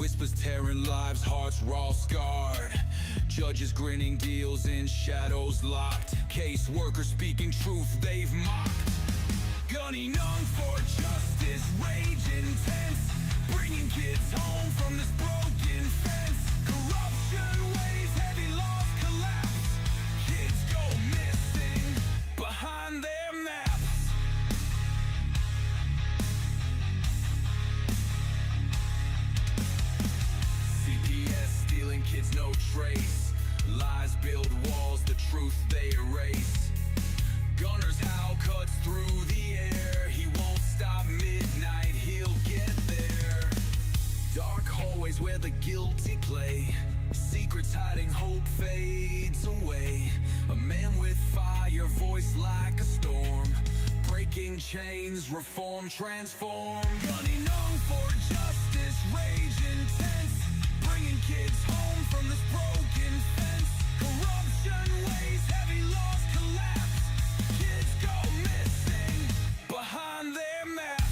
Whispers tearing lives, hearts raw scarred. Judges grinning, deals in shadows locked. Caseworkers speaking truth they've mocked. Gunning young for justice, rage intense. Bringing kids home from this broken fence. Corruption weighs heavy, laws collapse. Kids go missing behind their maps. CPS stealing kids, no trace. Lies build walls, the truth they erase. Gunners howl, cuts through the air. He won't stop midnight, he'll get there. Dark hallways where the guilty play. Secrets hiding, hope fades away. A man with fire, voice like a storm. Breaking chains, reform, transform. Gunning on for justice, rage intense. Bringing kids home from this broken fence. Corruption weighs heavy, laws collapse. Kids go missing behind their maps.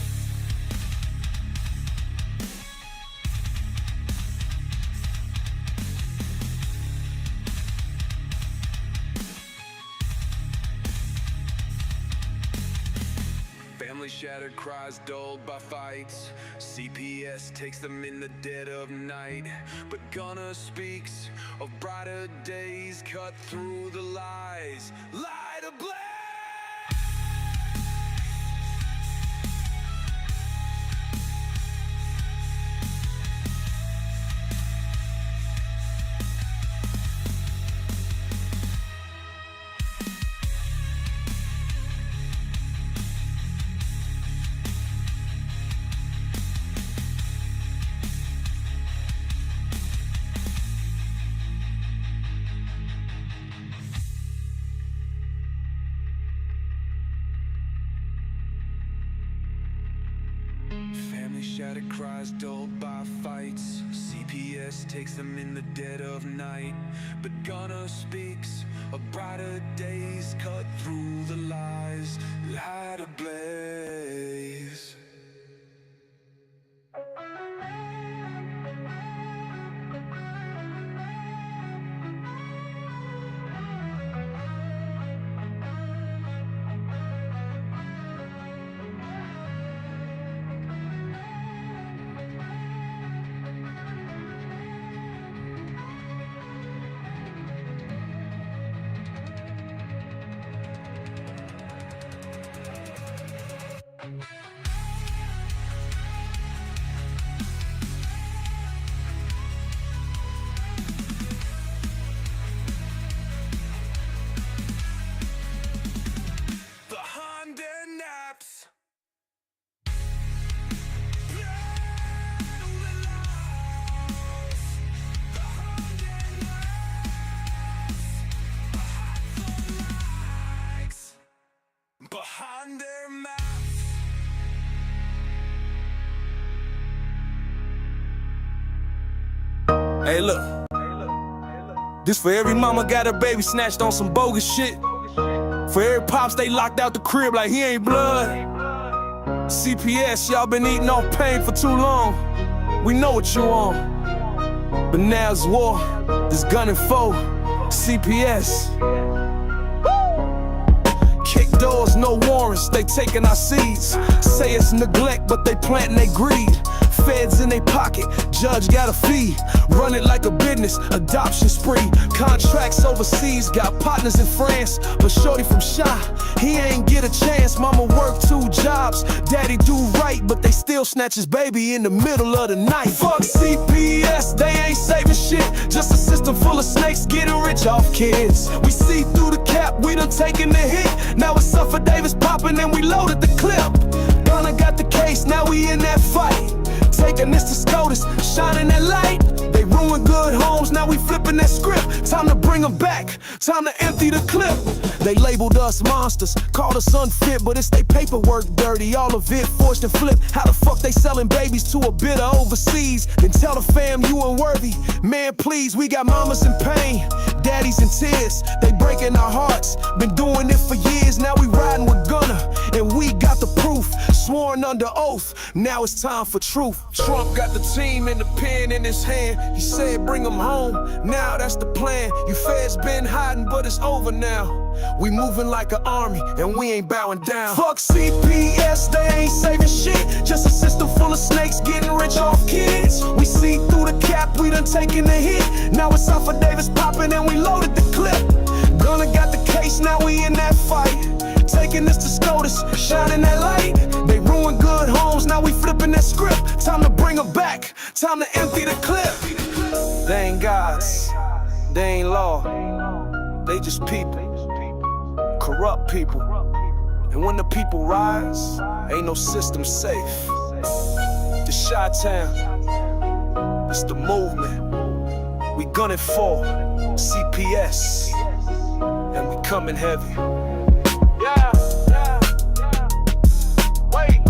Family shattered, cries dulled by fights. CPS takes them in the dead of night. But Gunner speaks of brighter days, cut through the lies, light ablaze. Family shattered, cries dulled by fights. CPS takes them in the dead of night. But Gunner speaks of brighter days, cut through the lies, light ablaze. Behind their maps. Hey look, this for every mama got her baby snatched on some bogus shit. For every pops they locked out the crib like he ain't blood. CPS, y'all been eating off pain for too long. We know what you on, but now it's war, this gunning foe, CPS. Kick doors, no warrants, they taking our seeds. Say it's neglect, but they planting they greed. Feds in they pocket, judge got a fee. Run it like a business, adoption spree. Contracts overseas, got partners in France. But shorty from Shy, he ain't get a chance. Mama work 2 jobs, daddy do right, but they still snatch his baby in the middle of the night. Fuck CPS, they ain't saving shit. Just a system full of snakes getting rich off kids. We see through the cap, we done taken the hit. Now it's Suffer Davis popping and we loaded the clip. Gunna got the case, now we in that fight. Taking this to SCOTUS, shining that light. They ruined good homes, now we flipping that script. Time to bring them back, time to empty the clip. They labeled us monsters, called us unfit, but it's they paperwork dirty, all of it forged and flipped. How the fuck they selling babies to a bidder overseas? Then tell the fam you unworthy. Man, please, we got mamas in pain, daddies in tears. They breaking our hearts, been doing it for years. Now we riding with Gunner, and we got the proof. sworn under oath. Now it's time for truth. Trump got the team and the pen in his hand. He said bring them home, now that's the plan. You feds been hiding, but it's over now. We moving like an army, and we ain't bowing down. Fuck CPS, they ain't saving shit. Just a system full of snakes getting rich off kids. We see through the cap, we done taken the hit. Now it's off of Davis popping, and we loaded the clip. Gunna got the case, now we in that fight. Taking this to SCOTUS, shining that light. They ruined good homes, now we flipping that script. Time to bring them back, time to empty the clip. They ain't gods, they ain't law, they just people, corrupt people. And when the people rise, ain't no system safe. The Chi-Town, it's the movement. We gunning for CPS, and we coming heavy. Yeah. Wait.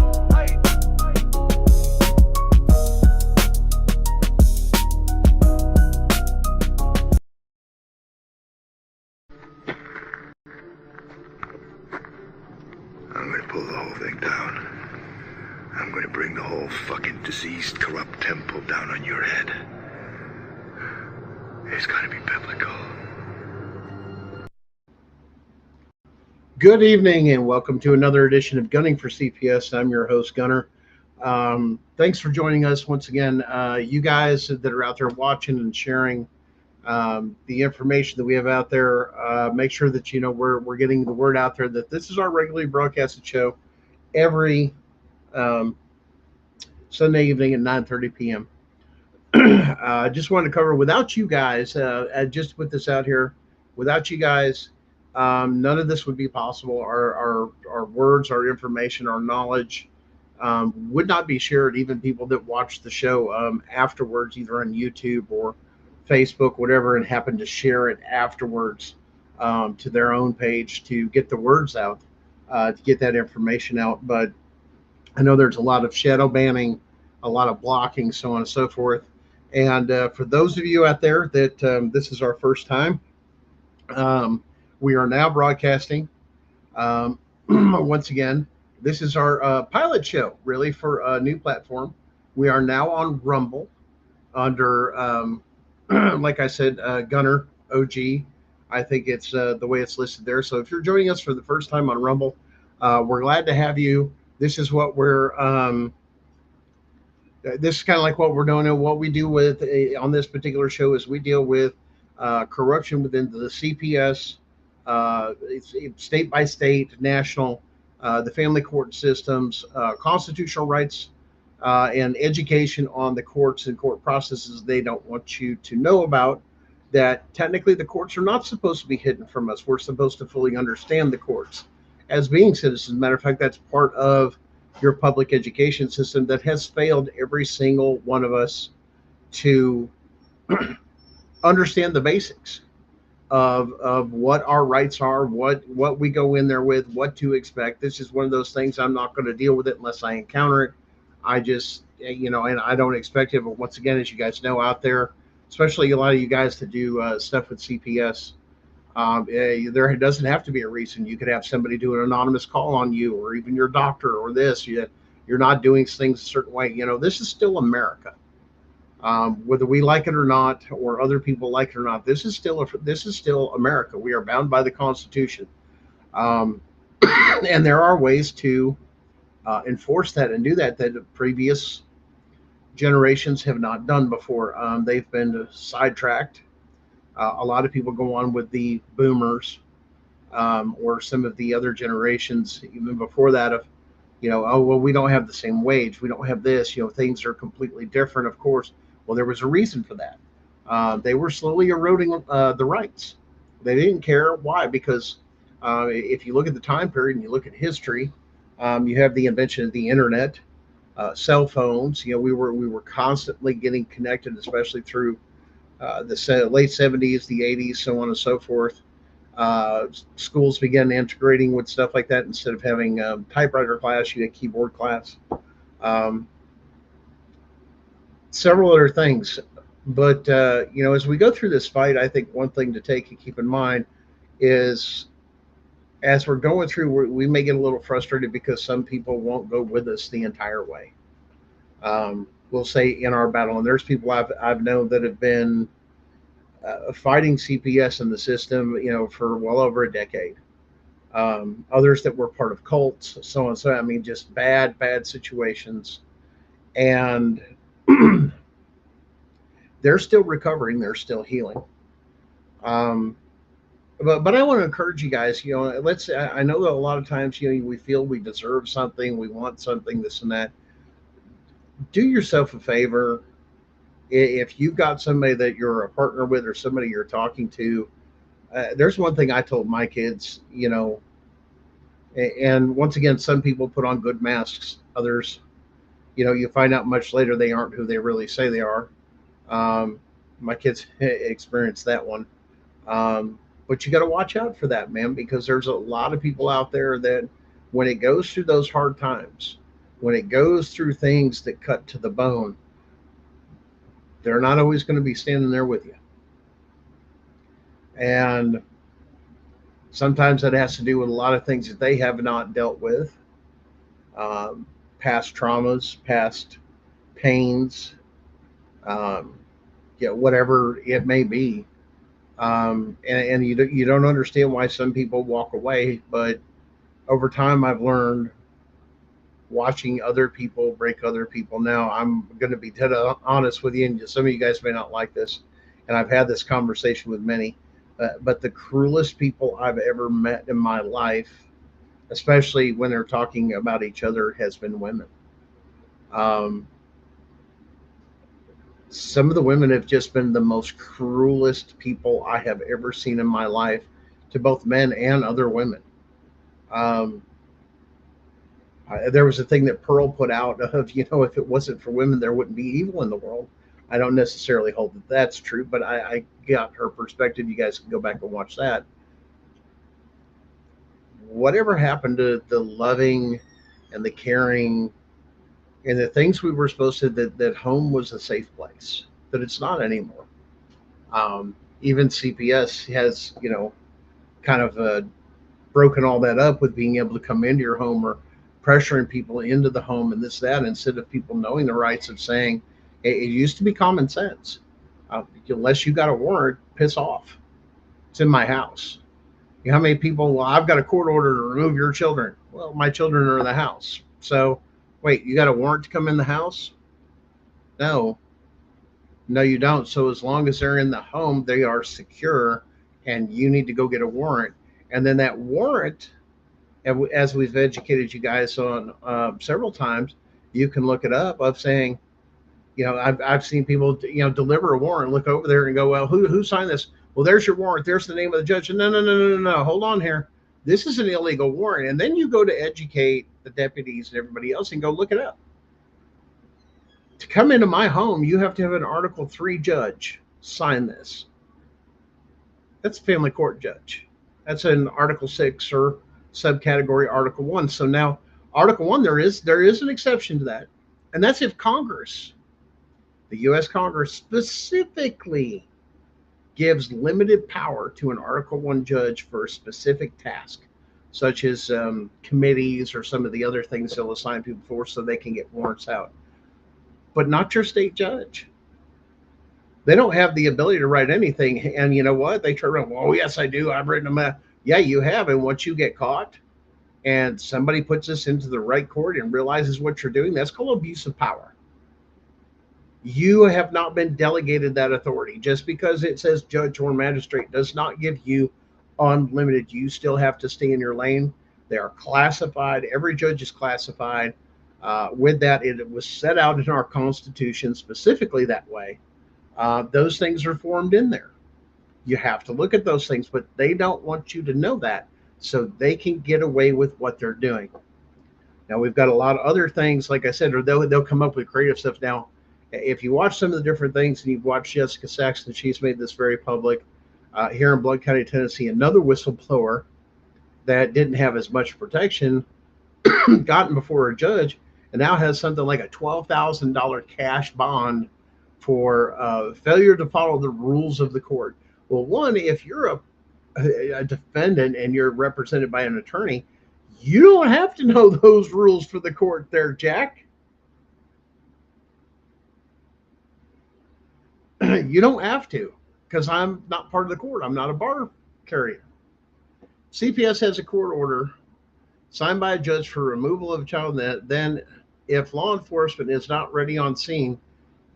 I'm gonna pull the whole thing down. I'm gonna bring the whole fucking diseased, corrupt temple down on your head. It's gotta be biblical. Good evening and welcome to another edition of Gunning for CPS. I'm your host, Gunner. Thanks for joining us once again. You guys that are out there watching and sharing the information that we have out there, make sure that we're getting the word out there that this is our regularly broadcasted show every Sunday evening at 9:30 p.m. I just wanted to cover, without you guys, just to put this out here, without you guys, none of this would be possible. Our words, our information, our knowledge would not be shared. Even people that watch the show afterwards, either on YouTube or Facebook, whatever, and happen to share it afterwards to their own page to get the words out, to get that information out. But I know there's a lot of shadow banning, a lot of blocking, so on and so forth. And for those of you out there that this is our first time, we are now broadcasting. Once again, this is our pilot show, really, for a new platform. We are now on Rumble under, like I said, Gunner OG. I think it's the way it's listed there. So if you're joining us for the first time on Rumble, we're glad to have you. This is what this is kind of like what we're doing, and what we do with on this particular show is we deal with corruption within the CPS, it's state by state, national, the family court systems, constitutional rights, and education on the courts and court processes they don't want you to know about. That technically the courts are not supposed to be hidden from us. We're supposed to fully understand the courts as being citizens. Matter of fact, that's part of your public education system that has failed every single one of us to understand the basics of what our rights are, what we go in there with, what to expect. This is one of those things I'm not going to deal with it unless I encounter it. I just, and I don't expect it. But once again, as you guys know out there, especially a lot of you guys that do stuff with CPS, there doesn't have to be a reason. You could have somebody do an anonymous call on you, or even your doctor, or this. You're not doing things a certain way. This is still America. Whether we like it or not, or other people like it or not, this is still America. We are bound by the Constitution, and there are ways to enforce that and do that previous generations have not done before. They've been sidetracked. A lot of people go on with the boomers, or some of the other generations even before that of, oh, well, we don't have the same wage. We don't have this, things are completely different. Of course. Well, there was a reason for that. They were slowly eroding the rights. They didn't care. Why? Because if you look at the time period and you look at history, you have the invention of the internet, cell phones. We were constantly getting connected, especially through the late 70s, the 80s, so on and so forth. Schools began integrating with stuff like that. Instead of having typewriter class, you had keyboard class. Several other things. But, as we go through this fight, I think one thing to keep in mind is as we're going through, we may get a little frustrated because some people won't go with us the entire way. We'll say in our battle, and there's people I've known that have been fighting CPS in the system, for well over a decade. Others that were part of cults, so on. So I mean, just bad situations, and they're still recovering. They're still healing. Um, but I want to encourage you guys. Let's. I know that a lot of times, we feel we deserve something, we want something, this and that. Do yourself a favor. If you've got somebody that you're a partner with or somebody you're talking to, there's one thing I told my kids. And once again, some people put on good masks. Others, you find out much later they aren't who they really say they are. Um, my kids experienced that one. But you got to watch out for that, man, because there's a lot of people out there that when it goes through those hard times, when it goes through things that cut to the bone, they're not always going to be standing there with you. And sometimes that has to do with a lot of things that they have not dealt with, past traumas, past pains, um, whatever it may be. And you don't understand why some people walk away, but over time I've learned, watching other people break other people. Now I'm going to be dead honest with you, and some of you guys may not like this, and I've had this conversation with many, but the cruelest people I've ever met in my life, especially when they're talking about each other, has been women. Um, some of the women have just been the most cruelest people I have ever seen in my life, to both men and other women. Um, there was a thing that Pearl put out of, if it wasn't for women, there wouldn't be evil in the world. I don't necessarily hold that that's true, but I got her perspective. You guys can go back and watch that. Whatever happened to the loving and the caring and the things we were supposed to, that home was a safe place, that it's not anymore. Even CPS has, kind of broken all that up with being able to come into your home, or pressuring people into the home and this, that, instead of people knowing the rights of saying, it used to be common sense. Unless you got a warrant, piss off. It's in my house. How many people, well, I've got a court order to remove your children. Well, my children are in the house. So, wait, you got a warrant to come in the house? No. No, you don't. So as long as they're in the home, they are secure, and you need to go get a warrant. And then that warrant, as we've educated you guys on several times, you can look it up, of saying, I've seen people, deliver a warrant, look over there and go, well, who signed this? Well, there's your warrant. There's the name of the judge. No. Hold on here. This is an illegal warrant. And then you go to educate the deputies and everybody else and go look it up. To come into my home, you have to have an Article 3 judge sign this. That's a family court judge. That's an Article 6 or subcategory Article 1. So now Article 1, there is an exception to that. And that's if Congress, the U.S. Congress, specifically gives limited power to an Article 1 judge for a specific task, such as committees or some of the other things they'll assign people for, so they can get warrants out. But not your state judge. They don't have the ability to write anything. And you know what? They turn around, oh, yes, I do. I've written them out. Yeah, you have. And once you get caught and somebody puts this into the right court and realizes what you're doing, that's called abuse of power. You have not been delegated that authority. Just because it says judge or magistrate does not give you unlimited. You still have to stay in your lane. They are classified. Every judge is classified. With that, it was set out in our Constitution specifically that way. Those things are formed in there. You have to look at those things, but they don't want you to know that, so they can get away with what they're doing. Now, we've got a lot of other things, like I said, or they'll come up with creative stuff. Now, if you watch some of the different things, and you've watched Jessica Saxton, she's made this very public. Here in Blood County, Tennessee, another whistleblower that didn't have as much protection gotten before a judge, and now has something like a $12,000 cash bond for failure to follow the rules of the court. Well, one, if you're a defendant and you're represented by an attorney, you don't have to know those rules for the court there, Jack. You don't have to, because I'm not part of the court. I'm not a bar carrier. CPS has a court order signed by a judge for removal of a child. Then, if law enforcement is not ready on scene,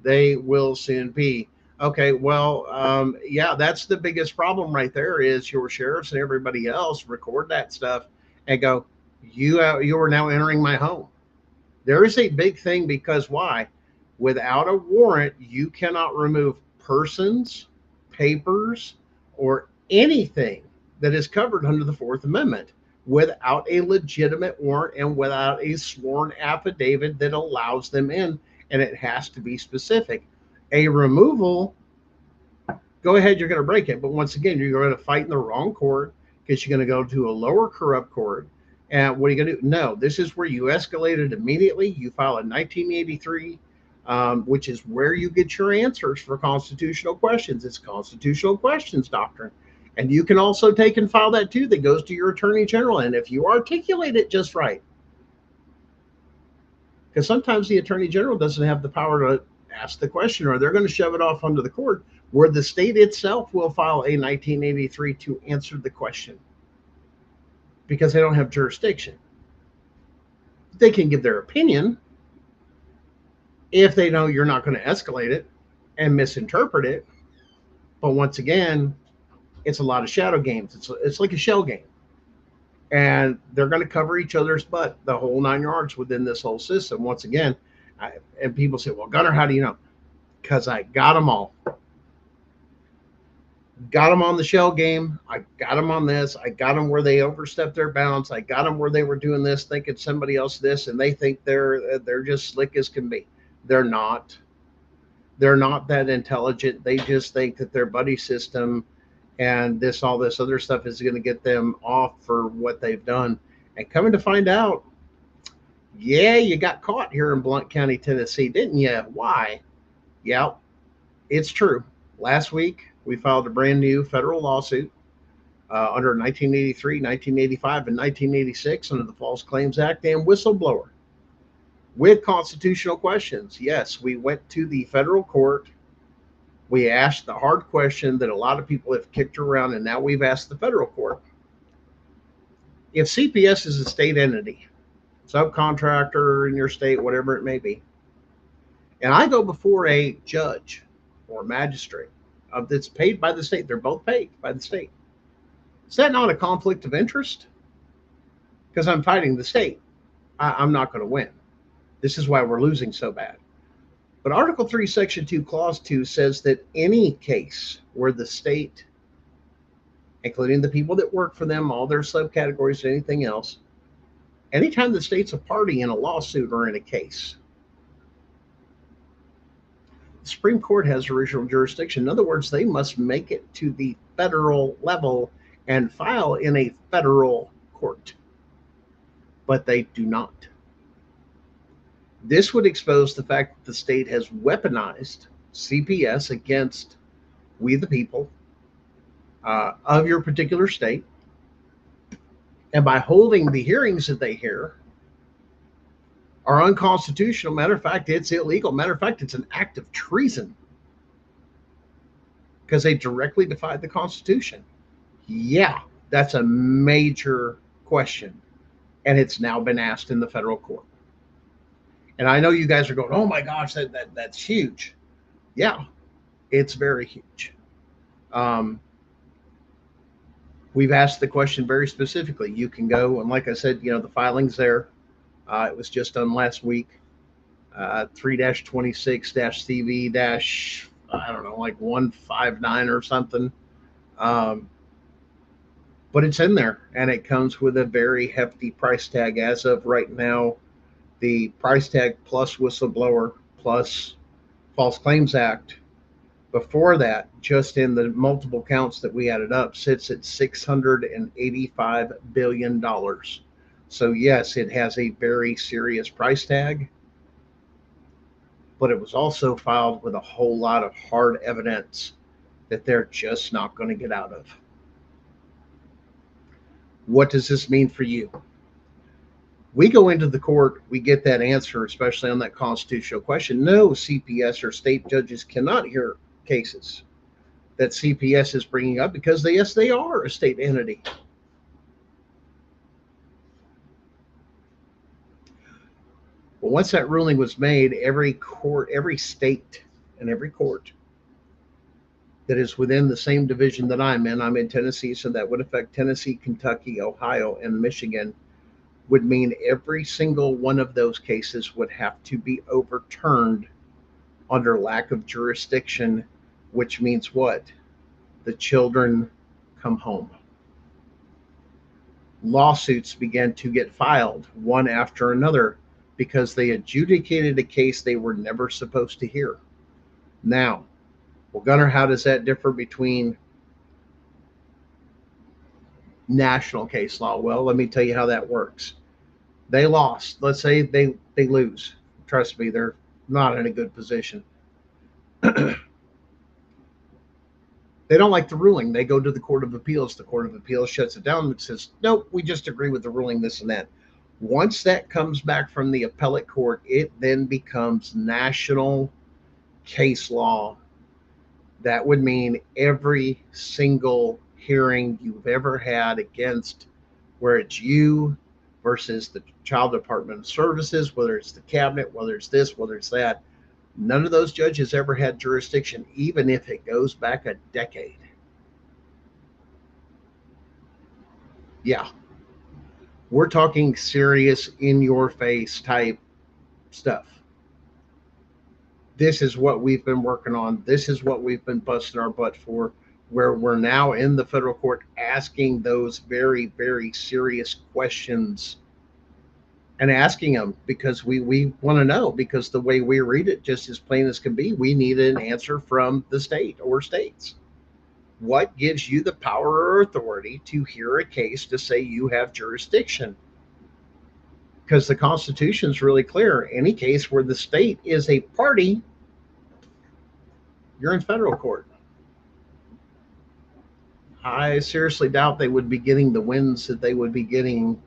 they will soon be. Okay, well, yeah, that's the biggest problem right there. Is your sheriffs and everybody else record that stuff and go, you are now entering my home. There is a big thing, because why? Without a warrant, you cannot remove persons, papers, or anything that is covered under the Fourth Amendment without a legitimate warrant and without a sworn affidavit that allows them in. And it has to be specific. A removal, go ahead, you're going to break it. But once again, you're going to fight in the wrong court, because you're going to go to a lower corrupt court. And what are you going to do? No, this is where you escalate it immediately. You file a 1983, which is where you get your answers for constitutional questions. It's constitutional questions doctrine. And you can also take and file that too. That goes to your attorney general. And if you articulate it just right, because sometimes the attorney general doesn't have the power to ask the question, or they're going to shove it off onto the court, where the state itself will file a 1983 to answer the question, because they don't have jurisdiction. They can give their opinion if they know you're not going to escalate it and misinterpret it. But once again, it's a lot of shadow games. It's like a shell game. And they're going to cover each other's butt, the whole 9 yards within this whole system. Once again, and people say, well, Gunner, how do you know? Because I got them all. Got them on the shell game. I got them on this. I got them where they overstepped their bounds. I got them where they were doing this, thinking somebody else this, and they think they're just slick as can be. They're not. They're not that intelligent. They just think that their buddy system and all this other stuff is going to get them off for what they've done. And coming to find out, yeah, you got caught here in Blount County, Tennessee, didn't you? Why? Yeah, it's true. Last week, we filed a brand new federal lawsuit under 1983, 1985, and 1986 under the False Claims Act and whistleblower with constitutional questions. Yes, we went to the federal court. We asked the hard question that a lot of people have kicked around, and now we've asked the federal court. If CPS is a state entity, subcontractor in your state, whatever it may be, and I go before a judge or magistrate that's paid by the state, they're both paid by the state, is that not a conflict of interest? Because I'm fighting the state. I'm not going to win. This is why we're losing so bad. But Article 3, Section 2, Clause 2 says that any case where the state, including the people that work for them, all their subcategories, anything else, anytime the state's a party in a lawsuit or in a case, the Supreme Court has original jurisdiction. In other words, they must make it to the federal level and file in a federal court. But they do not. This would expose the fact that the state has weaponized CPS against we the people of your particular state. And by holding the hearings that they hear are unconstitutional. Matter of fact, it's illegal. Matter of fact, it's an act of treason because they directly defied the Constitution. Yeah, that's a major question. And it's now been asked in the federal court. And I know you guys are going, oh my gosh, that's huge. Yeah, it's very huge. We've asked the question very specifically. You can go, and like I said, the filing's there. It was just done last week. 3-26-CV- I don't know, like 159 or something. But it's in there, and it comes with a very hefty price tag as of right now. The price tag plus whistleblower plus False Claims Act before that, just in the multiple counts that we added up, sits at $685 billion. So yes, it has a very serious price tag, but it was also filed with a whole lot of hard evidence that they're just not going to get out of. What does this mean for you? We go into the court, we get that answer, especially on that constitutional question. No, CPS or state judges cannot hear cases that CPS is bringing up because yes, they are a state entity. But once that ruling was made, every court, every state, and every court that is within the same division that I'm in Tennessee, so that would affect Tennessee, Kentucky, Ohio, and Michigan, would mean every single one of those cases would have to be overturned under lack of jurisdiction, which means what? The children come home. Lawsuits began to get filed one after another because they adjudicated a case they were never supposed to hear. Now, well, Gunnar, how does that differ between national case law? Well, let me tell you how that works. They lost. Let's say they lose. Trust me, they're not in a good position. They don't like the ruling. They go to the Court of Appeals. The Court of Appeals shuts it down and says, nope, we just agree with the ruling, this and that. Once that comes back from the appellate court, it then becomes national case law. That would mean every single hearing you've ever had against, where it's you versus the Child Department of Services, whether it's the cabinet, whether it's this, whether it's that, none of those judges ever had jurisdiction, even if it goes back a decade. Yeah. We're talking serious, in your face type stuff. This is what we've been working on. This is what we've been busting our butt for, where we're now in the federal court asking those very, very serious questions and asking them because we want to know, because the way we read it, just as plain as can be, we need an answer from the state or states. What gives you the power or authority to hear a case to say you have jurisdiction? Because the Constitution is really clear. Any case where the state is a party, you're in federal court. I seriously doubt they would be getting the wins that they would be getting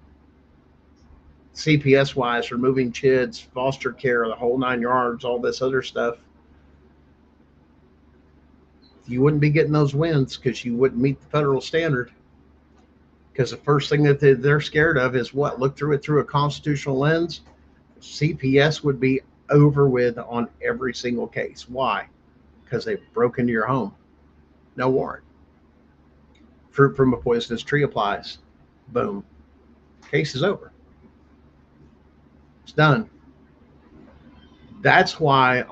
CPS wise, removing kids, foster care, the whole 9 yards, all this other stuff. You wouldn't be getting those wins because you wouldn't meet the federal standard. Because the first thing that they're scared of is what? Look through it through a constitutional lens. CPS would be over with on every single case. Why? Because they broke into your home. No warrant. Fruit from a poisonous tree applies. Boom. Case is over. It's done. That's why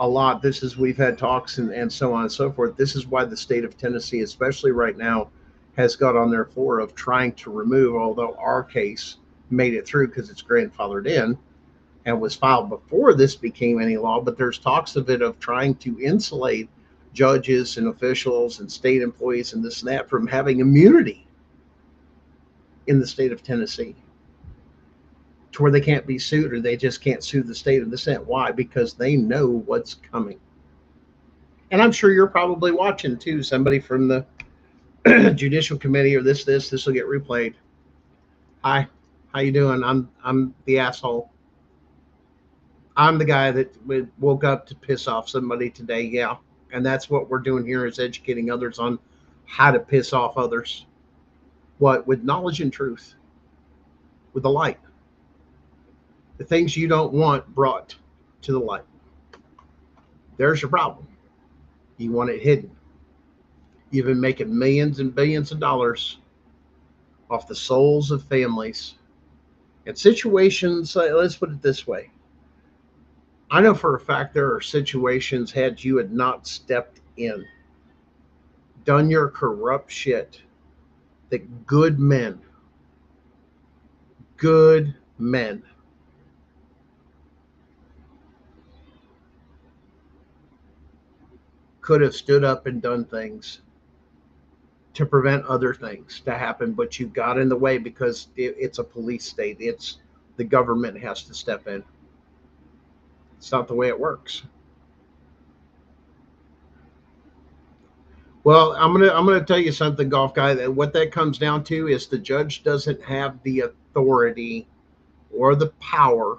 we've had talks and so on and so forth. This is why the state of Tennessee, especially right now, has got on their floor of trying to remove, although our case made it through because it's grandfathered in and was filed before this became any law, but there's talks of it of trying to insulate judges and officials and state employees and this and that from having immunity in the state of Tennessee, to where they can't be sued, or they just can't sue the state of this and that. Why? Because they know what's coming. And I'm sure you're probably watching too, somebody from the judicial committee or this will get replayed. Hi, how you doing? I'm the asshole. I'm the guy that woke up to piss off somebody today. Yeah. And that's what we're doing here, is educating others on how to piss off others. What? With knowledge and truth, with the light. The things you don't want brought to the light. There's your problem. You want it hidden. You've been making millions and billions of dollars off the souls of families and situations. Let's put it this way. I know for a fact there are situations, had you had not stepped in, done your corrupt shit, that good men could have stood up and done things to prevent other things to happen, but you got in the way because it's a police state. It's the government has to step in. It's not the way it works. Well, I'm gonna tell you something, golf guy. That what that comes down to is the judge doesn't have the authority or the power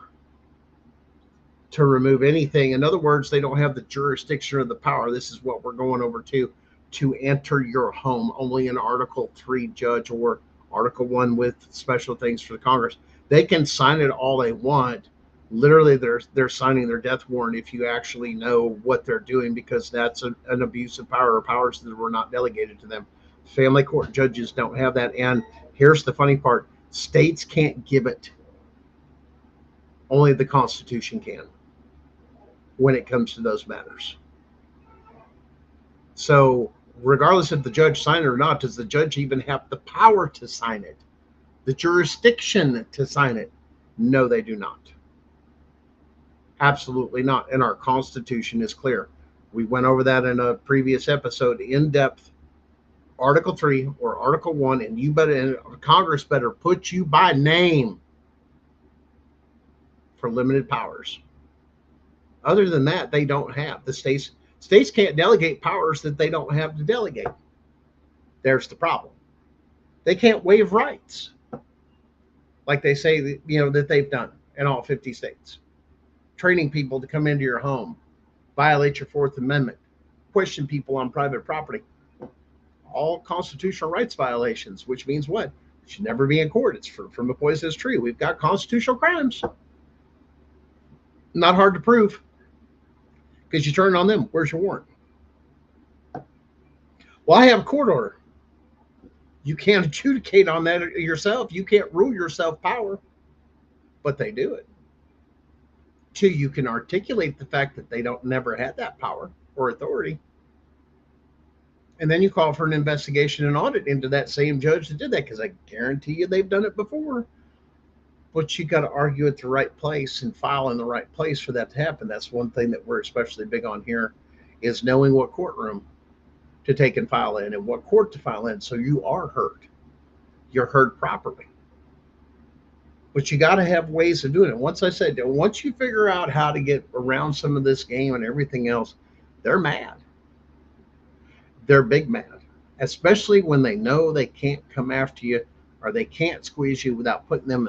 to remove anything. In other words, they don't have the jurisdiction or the power. This is what we're going over to enter your home. Only an Article 3 judge or Article 1 with special things for the Congress. They can sign it all they want. Literally, they're signing their death warrant if you actually know what they're doing, because that's an abuse of power or powers that were not delegated to them. Family court judges don't have that. And here's the funny part: states can't give it. Only the Constitution can when it comes to those matters. So, regardless if the judge signed it or not, does the judge even have the power to sign it? The jurisdiction to sign it? No, they do not. Absolutely not. And our Constitution is clear. We went over that in a previous episode in depth. Article 3 or Article 1, and Congress better put you by name for limited powers. Other than that, they don't have. The states can't delegate powers that they don't have to delegate. There's the problem. They can't waive rights like they say that they've done in all 50 states. Training people to come into your home, violate your Fourth Amendment, question people on private property. All constitutional rights violations, which means what? It should never be in court. It's from a poisonous tree. We've got constitutional crimes. Not hard to prove, because you turn it on them. Where's your warrant? Well, I have a court order. You can't adjudicate on that yourself. You can't rule yourself power, but they do it. Two, you can articulate the fact that they never had that power or authority. And then you call for an investigation and audit into that same judge that did that, because I guarantee you they've done it before. But you got to argue at the right place and file in the right place for that to happen. That's one thing that we're especially big on here, is knowing what courtroom to take and file in and what court to file in, so you are heard. You're heard properly. But you got to have ways of doing it. Once you figure out how to get around some of this game and everything else, they're mad. They're big mad, especially when they know they can't come after you or they can't squeeze you without putting them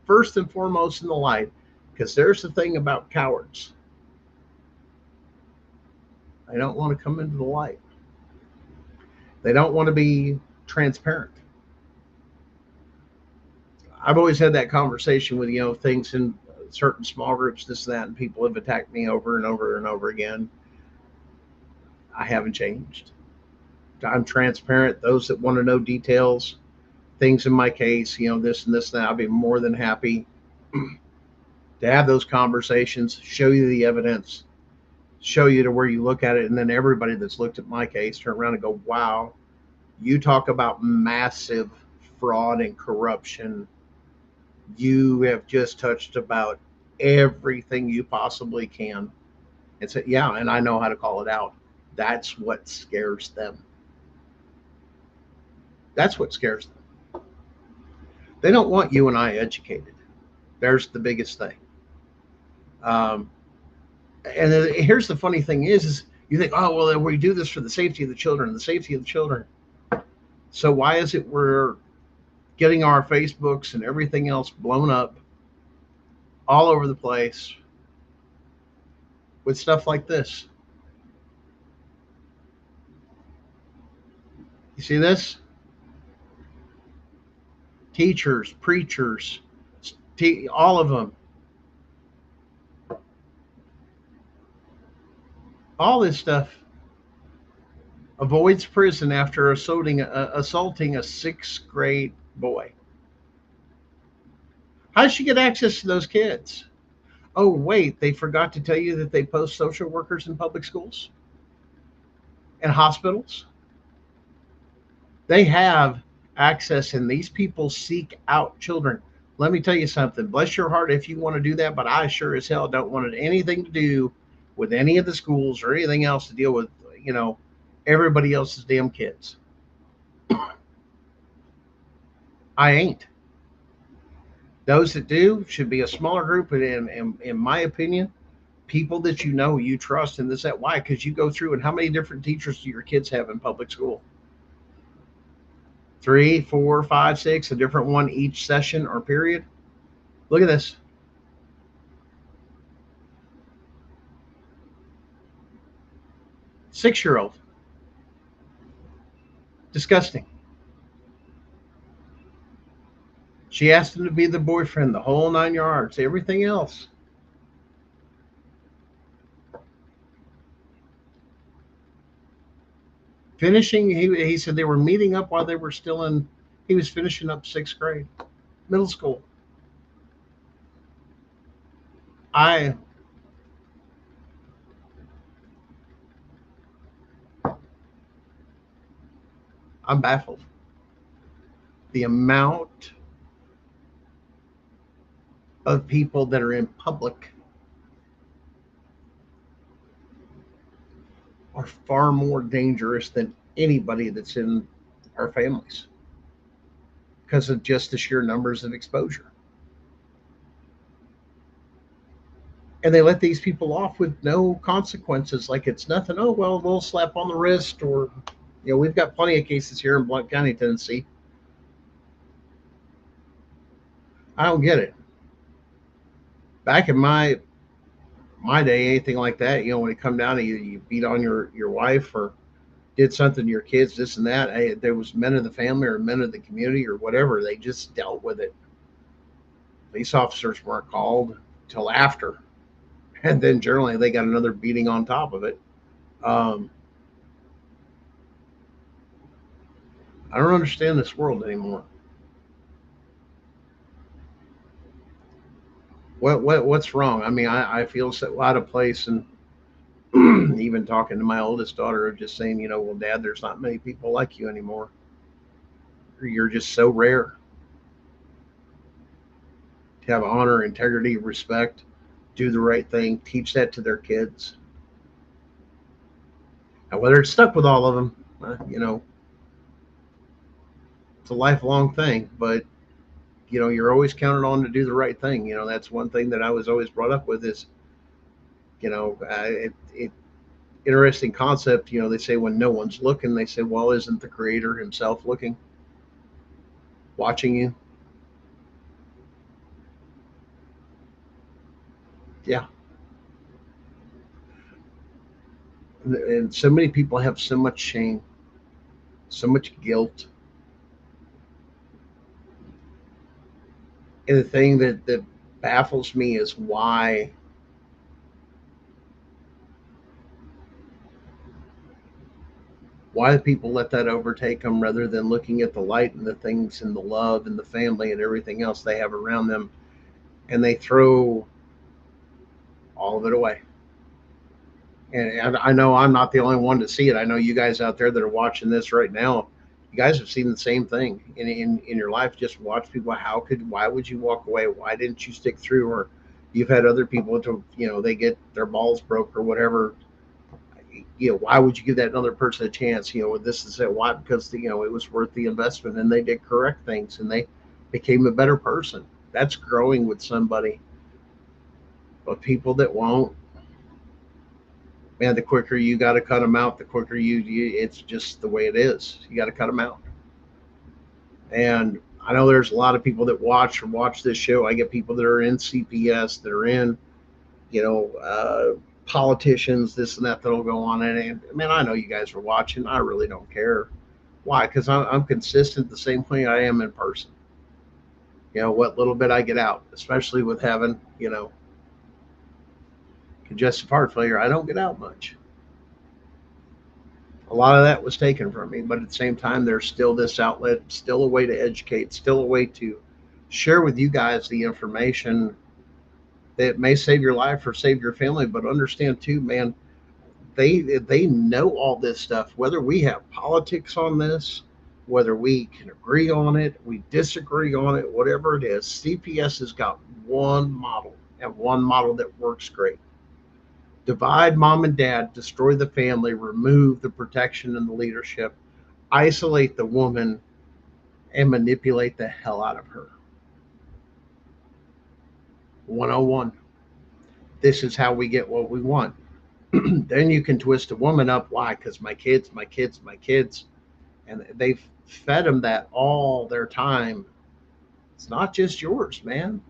first and foremost in the light. Because there's the thing about cowards. They don't want to come into the light. They don't want to be transparent. I've always had that conversation with, things in certain small groups, this and that, and people have attacked me over and over and over again. I haven't changed. I'm transparent. Those that want to know details, things in my case, this and this and that, I'll be more than happy to have those conversations, show you the evidence, show you to where you look at it. And then everybody that's looked at my case turn around and go, wow, you talk about massive fraud and corruption. You have just touched about everything you possibly can. And say, yeah, and I know how to call it out. That's what scares them. That's what scares them. They don't want you and I educated. There's the biggest thing. And here's the funny thing is you think, oh, well, we do this for the safety of the children, So why is it we're getting our Facebooks and everything else blown up all over the place with stuff like this? You see this? Teachers, preachers, all of them. All this stuff. Avoids prison after assaulting a 6th grade boy. How did she get access to those kids? Oh, wait, they forgot to tell you that they post social workers in public schools and hospitals. They have access, and these people seek out children. Let me tell you something. Bless your heart if you want to do that, but I sure as hell don't want anything to do with any of the schools or anything else to deal with, everybody else's damn kids. I ain't. Those that do should be a smaller group, and in my opinion, People that you know, you trust, and this that why? Because you go through, and how many different teachers do your kids have in public school? 3, 4, 5, 6, a different one each session or period. Look at this. Six-year-old. Disgusting. She asked him to be the boyfriend, the whole 9 yards, everything else. Finishing, he said they were meeting up while they were still in, he was finishing up 6th grade, middle school. I, I'm baffled. The amount of people that are in public are far more dangerous than anybody that's in our families because of just the sheer numbers of exposure. And they let these people off with no consequences, like it's nothing. Oh, well, a little slap on the wrist, or, we've got plenty of cases here in Blount County, Tennessee. I don't get it. Back in my day, anything like that, when it come down to you beat on your wife or did something to your kids, this and that, hey, there was men of the family or men of the community or whatever, they just dealt with it. Police officers weren't called till after, and then generally they got another beating on top of it. um, I don't understand this world anymore. What's wrong? I mean, I feel so out of place, and even talking to my oldest daughter, of just saying, well, Dad, there's not many people like you anymore. You're just so rare. To have honor, integrity, respect, do the right thing, teach that to their kids. And whether it's stuck with all of them, it's a lifelong thing. But you're always counted on to do the right thing. That's one thing that I was always brought up with is, it interesting concept. They say when no one's looking, they say, well, isn't the Creator Himself looking, watching you? Yeah. And so many people have so much shame, so much guilt. And the thing that baffles me is why people let that overtake them rather than looking at the light and the things and the love and the family and everything else they have around them, and they throw all of it away. And I know I'm not the only one to see it. I know you guys out there that are watching this right now, you guys have seen the same thing in your life. Just watch people. Why would you walk away? Why didn't you stick through? Or you've had other people to, they get their balls broke or whatever. Why would you give that another person a chance? This is it. Why? Because, it was worth the investment, and they did correct things, and they became a better person. That's growing with somebody. But people that won't, man, the quicker you got to cut them out, the quicker it's just the way it is. You got to cut them out. And I know there's a lot of people that watch this show. I get people that are in CPS, that are in, politicians, this and that'll go on. And man, I know you guys are watching. I really don't care. Why? Because I'm consistent the same way I am in person. What little bit I get out, especially with having, congestive heart failure, I don't get out much. A lot of that was taken from me, but at the same time, there's still this outlet, still a way to educate, still a way to share with you guys the information that may save your life or save your family. But understand too, man, they know all this stuff. Whether we have politics on this, whether we can agree on it, we disagree on it, whatever it is, CPS has got one model, and one model that works great. Divide mom and dad, destroy the family, remove the protection and the leadership, isolate the woman, and manipulate the hell out of her. 101. this is how we get what we want. Then you can twist a woman up. Why? Because my kids, my kids, my kids. And they've fed them that all their time. It's not just yours, man.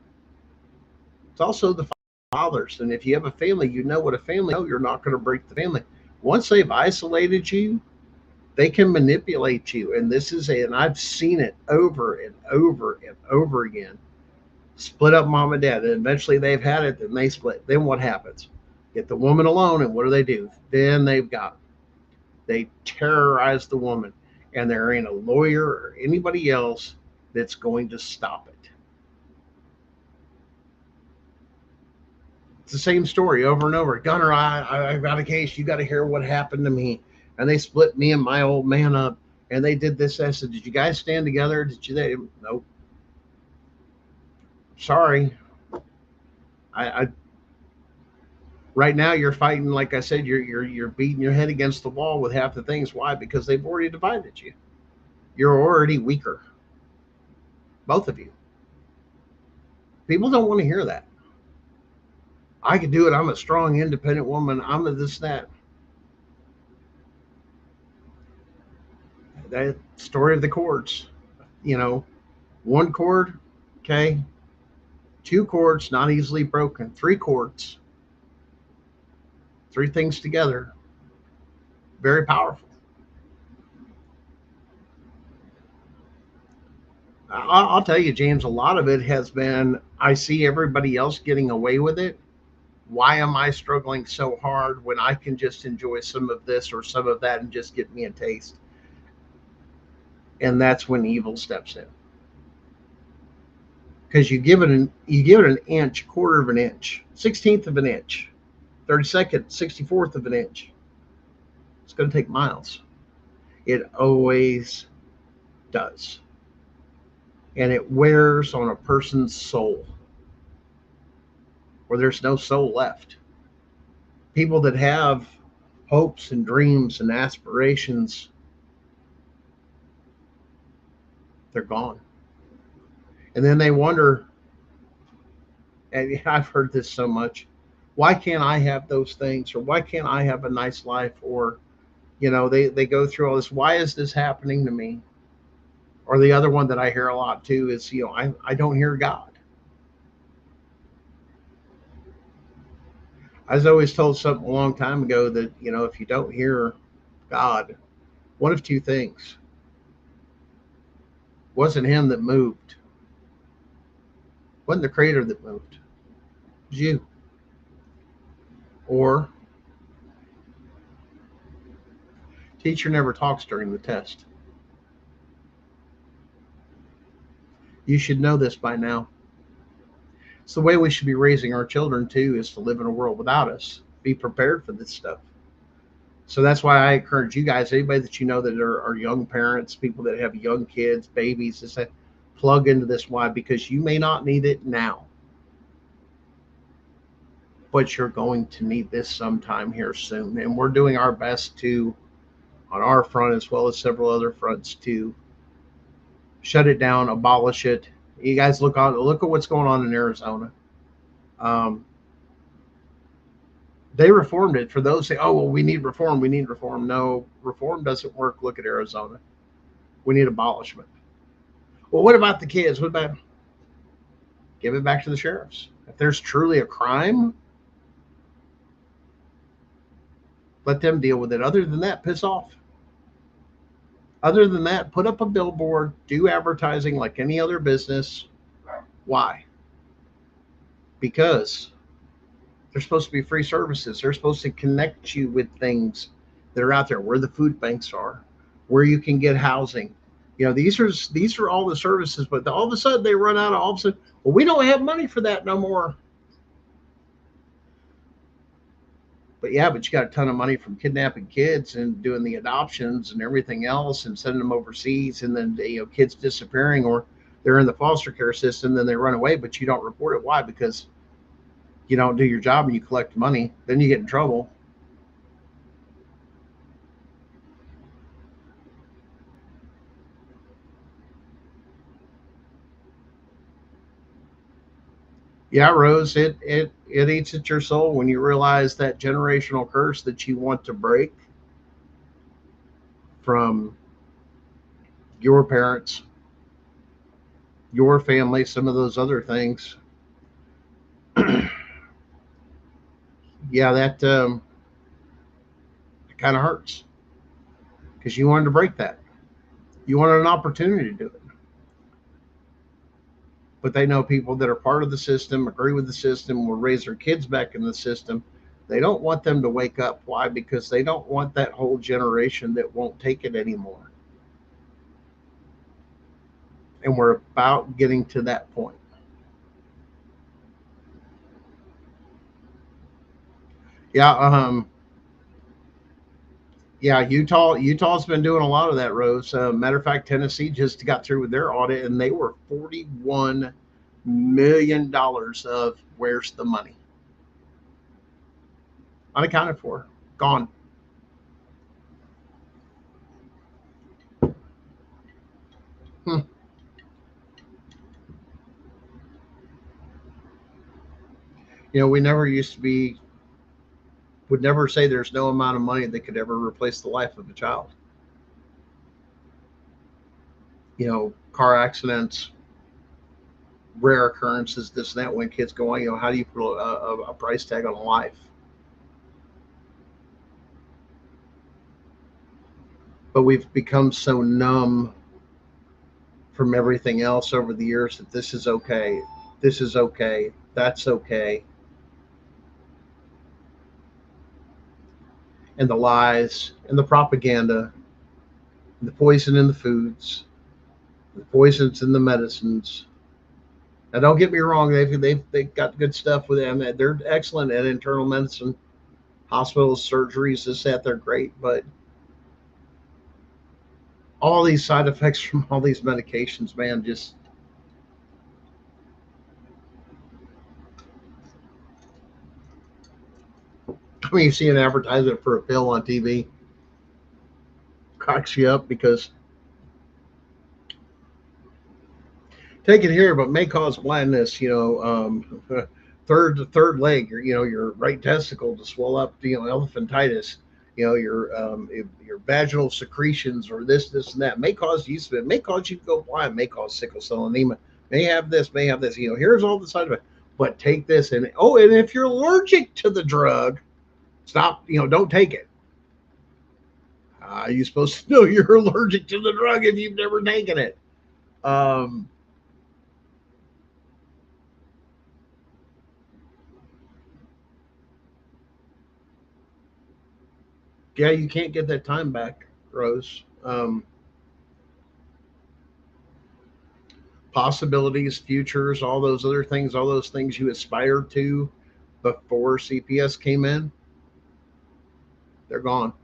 It's also the fathers. And if you have a family, you know what a family, you're not going to break the family. Once they've isolated you, they can manipulate you. And and I've seen it over and over and over again. Split up mom and dad. And eventually they've had it, then they split. Then what happens? Get the woman alone, and what do? Then they terrorize the woman. And there ain't a lawyer or anybody else that's going to stop it. It's the same story over and over. Gunner, I've got a case. You got to hear what happened to me. And they split me and my old man up. And they did this. I said, did you guys stand together? Did you? Nope. Sorry. I right now you're fighting. Like I said, you're beating your head against the wall with half the things. Why? Because they've already divided you. You're already weaker. Both of you. People don't want to hear that. I can do it. I'm a strong, independent woman. I'm a this, that. That story of the chords. You know, one chord, okay. Two chords, not easily broken. Three chords, three things together, very powerful. I'll tell you, James, a lot of it has been I see everybody else getting away with it. Why am I struggling so hard when I can just enjoy some of this or some of that and just get me a taste? And that's when evil steps in. Because you give it an inch, quarter of an inch, 16th of an inch, 32nd, 64th of an inch. It's going to take miles. It always does. And it wears on a person's soul where there's no soul left. People that have hopes and dreams and aspirations, they're gone. And then they wonder, and I've heard this so much, why can't I have those things? Or why can't I have a nice life? Or, they go through all this. Why is this happening to me? Or the other one that I hear a lot too is, I don't hear God. I was always told something a long time ago that, if you don't hear God, one of two things. Wasn't him that moved. Wasn't the creator that moved. It was you. Or teacher never talks during the test. You should know this by now. It's the way we should be raising our children too, is to live in a world without us. Be prepared for this stuff. So that's why I encourage you guys, anybody that you know that are young parents, people that have young kids, babies, to say, plug into this. Why? Because you may not need it now, but you're going to need this sometime here soon. And we're doing our best to, on our front as well as several other fronts, to shut it down, abolish it. You guys look at what's going on in Arizona. They reformed it. For those say, oh, well, we need reform. We need reform. No, reform doesn't work. Look at Arizona. We need abolishment. Well, what about the kids? What about give it back to the sheriffs? If there's truly a crime, let them deal with it. Other than that, piss off. Other than that, put up a billboard, do advertising like any other business. Why? Because they're supposed to be free services. They're supposed to connect you with things that are out there, where the food banks are, where you can get housing. These are all the services, but all of a sudden they run out of all of a sudden, well, we don't have money for that no more. But yeah, but you got a ton of money from kidnapping kids and doing the adoptions and everything else and sending them overseas, and then kids disappearing, or they're in the foster care system, then they run away, but you don't report it. Why? Because you don't do your job and you collect money, then you get in trouble. Yeah, Rose, it eats at your soul when you realize that generational curse that you want to break from your parents, your family, some of those other things. Yeah, that kind of hurts because you wanted to break that. You wanted an opportunity to do it. But they know people that are part of the system, agree with the system, will raise their kids back in the system. They don't want them to wake up. Why? Because they don't want that whole generation that won't take it anymore. And we're about getting to that point. Yeah, yeah. Utah's been doing a lot of that, Rose. Matter of fact, Tennessee just got through with their audit, and they were $41 million of where's the money unaccounted for, gone. Hmm. We never used to be would never say there's no amount of money that could ever replace the life of a child. Car accidents, rare occurrences, this and that. When kids go on, how do you put a price tag on a life? But we've become so numb from everything else over the years that this is okay, that's okay, and the lies and the propaganda, and the poison in the foods, the poisons in the medicines. Now, don't get me wrong; they've got good stuff with them. They're excellent at internal medicine, hospitals, surgeries, this, that. They're great, but all these side effects from all these medications, man, just you see an advertisement for a pill on TV, cracks you up because take it here, but may cause blindness. Third leg, your right testicle to swell up. Elephantitis. Your vaginal secretions or this and that may cause you to may cause you to go blind. May cause sickle cell anemia. May have this. May have this. Here's all the side effects. But take this and if you're allergic to the drug, stop. Don't take it. You're supposed to know you're allergic to the drug if you've never taken it. Um, yeah, you can't get that time back, Rose. Possibilities, futures, all those things you aspired to before CPS came in, they're gone.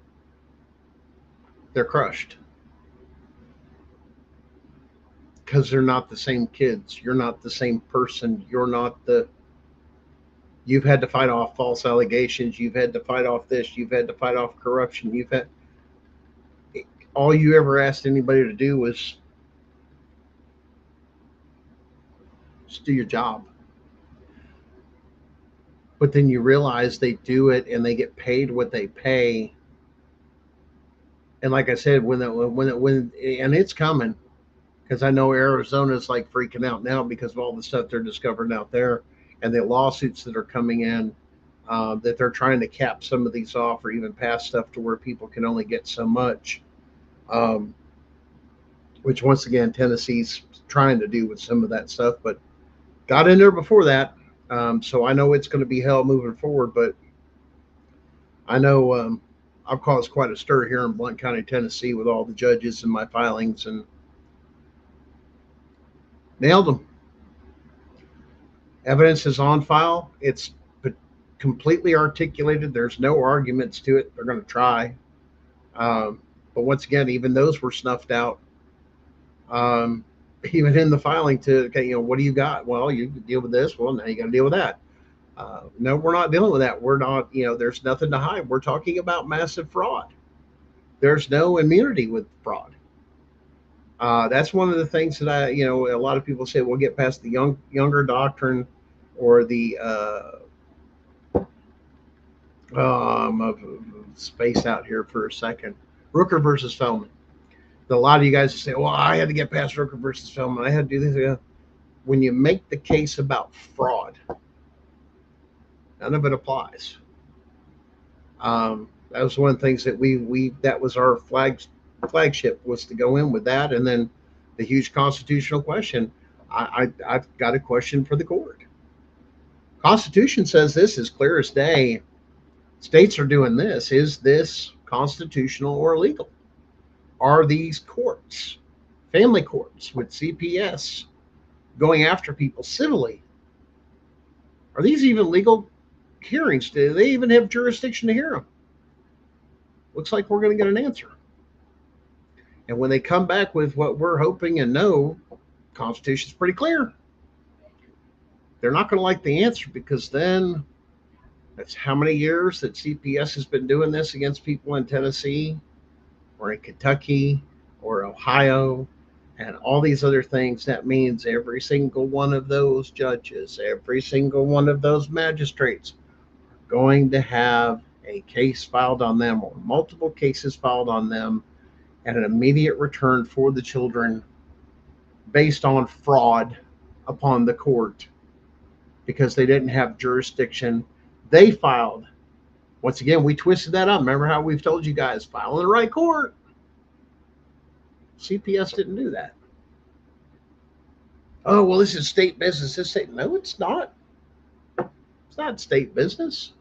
They're crushed because they're not the same kids. You're not the same person. You've had to fight off false allegations. You've had to fight off this. You've had to fight off corruption. All you ever asked anybody to do was just do your job. But then you realize they do it and they get paid what they pay. And like I said, when and it's coming, because I know Arizona's like freaking out now because of all the stuff they're discovering out there and the lawsuits that are coming in, that they're trying to cap some of these off or even pass stuff to where people can only get so much, um, which once again Tennessee's trying to do with some of that stuff, but got in there before that. So I know it's going to be hell moving forward, but I know I've caused quite a stir here in Blount County, Tennessee, with all the judges and my filings, and nailed them. Evidence is on file. It's completely articulated. There's no arguments to it. They're going to try. But once again, even those were snuffed out. Even in the filing to, okay, what do you got? Well, you deal with this. Well, now you got to deal with that. No, we're not dealing with that. We're not, there's nothing to hide. We're talking about massive fraud. There's no immunity with fraud. That's one of the things that a lot of people say, we'll get past the younger doctrine or the space out here for a second. Rooker versus Feldman. A lot of you guys say, well, I had to get past Rooker versus Feldman. I had to do this. Yeah. When you make the case about fraud, none of it applies. That was one of the things that we that was our flagship, was to go in with that, and then the huge constitutional question. I've got a question for the court. Constitution says this is clear as day. States are doing this. Is this constitutional or legal? Are these courts, family courts with CPS, going after people civilly? Are these even legal hearings? Do they even have jurisdiction to hear them? Looks like we're going to get an answer. And when they come back with what we're hoping and know, Constitution's pretty clear. They're not going to like the answer, because then that's how many years that CPS has been doing this against people in Tennessee or in Kentucky or Ohio and all these other things. That means every single one of those judges, every single one of those magistrates are going to have a case filed on them, or multiple cases filed on them, and an immediate return for the children based on fraud upon the court, because they didn't have jurisdiction. They filed. Once again, we twisted that up. Remember how we've told you guys, file in the right court. CPS didn't do that. Oh, well, this is state business. This state. No, it's not. It's not state business.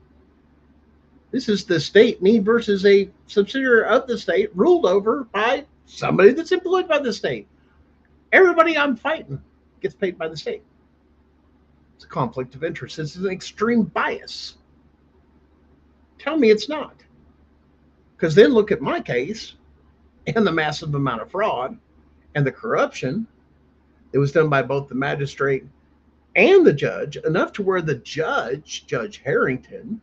This is the state, me versus a subsidiary of the state, ruled over by somebody that's employed by the state. Everybody I'm fighting gets paid by the state. It's a conflict of interest. This is an extreme bias. Tell me it's not. Because then look at my case and the massive amount of fraud and the corruption that was done by both the magistrate and the judge, enough to where the judge, Judge Harrington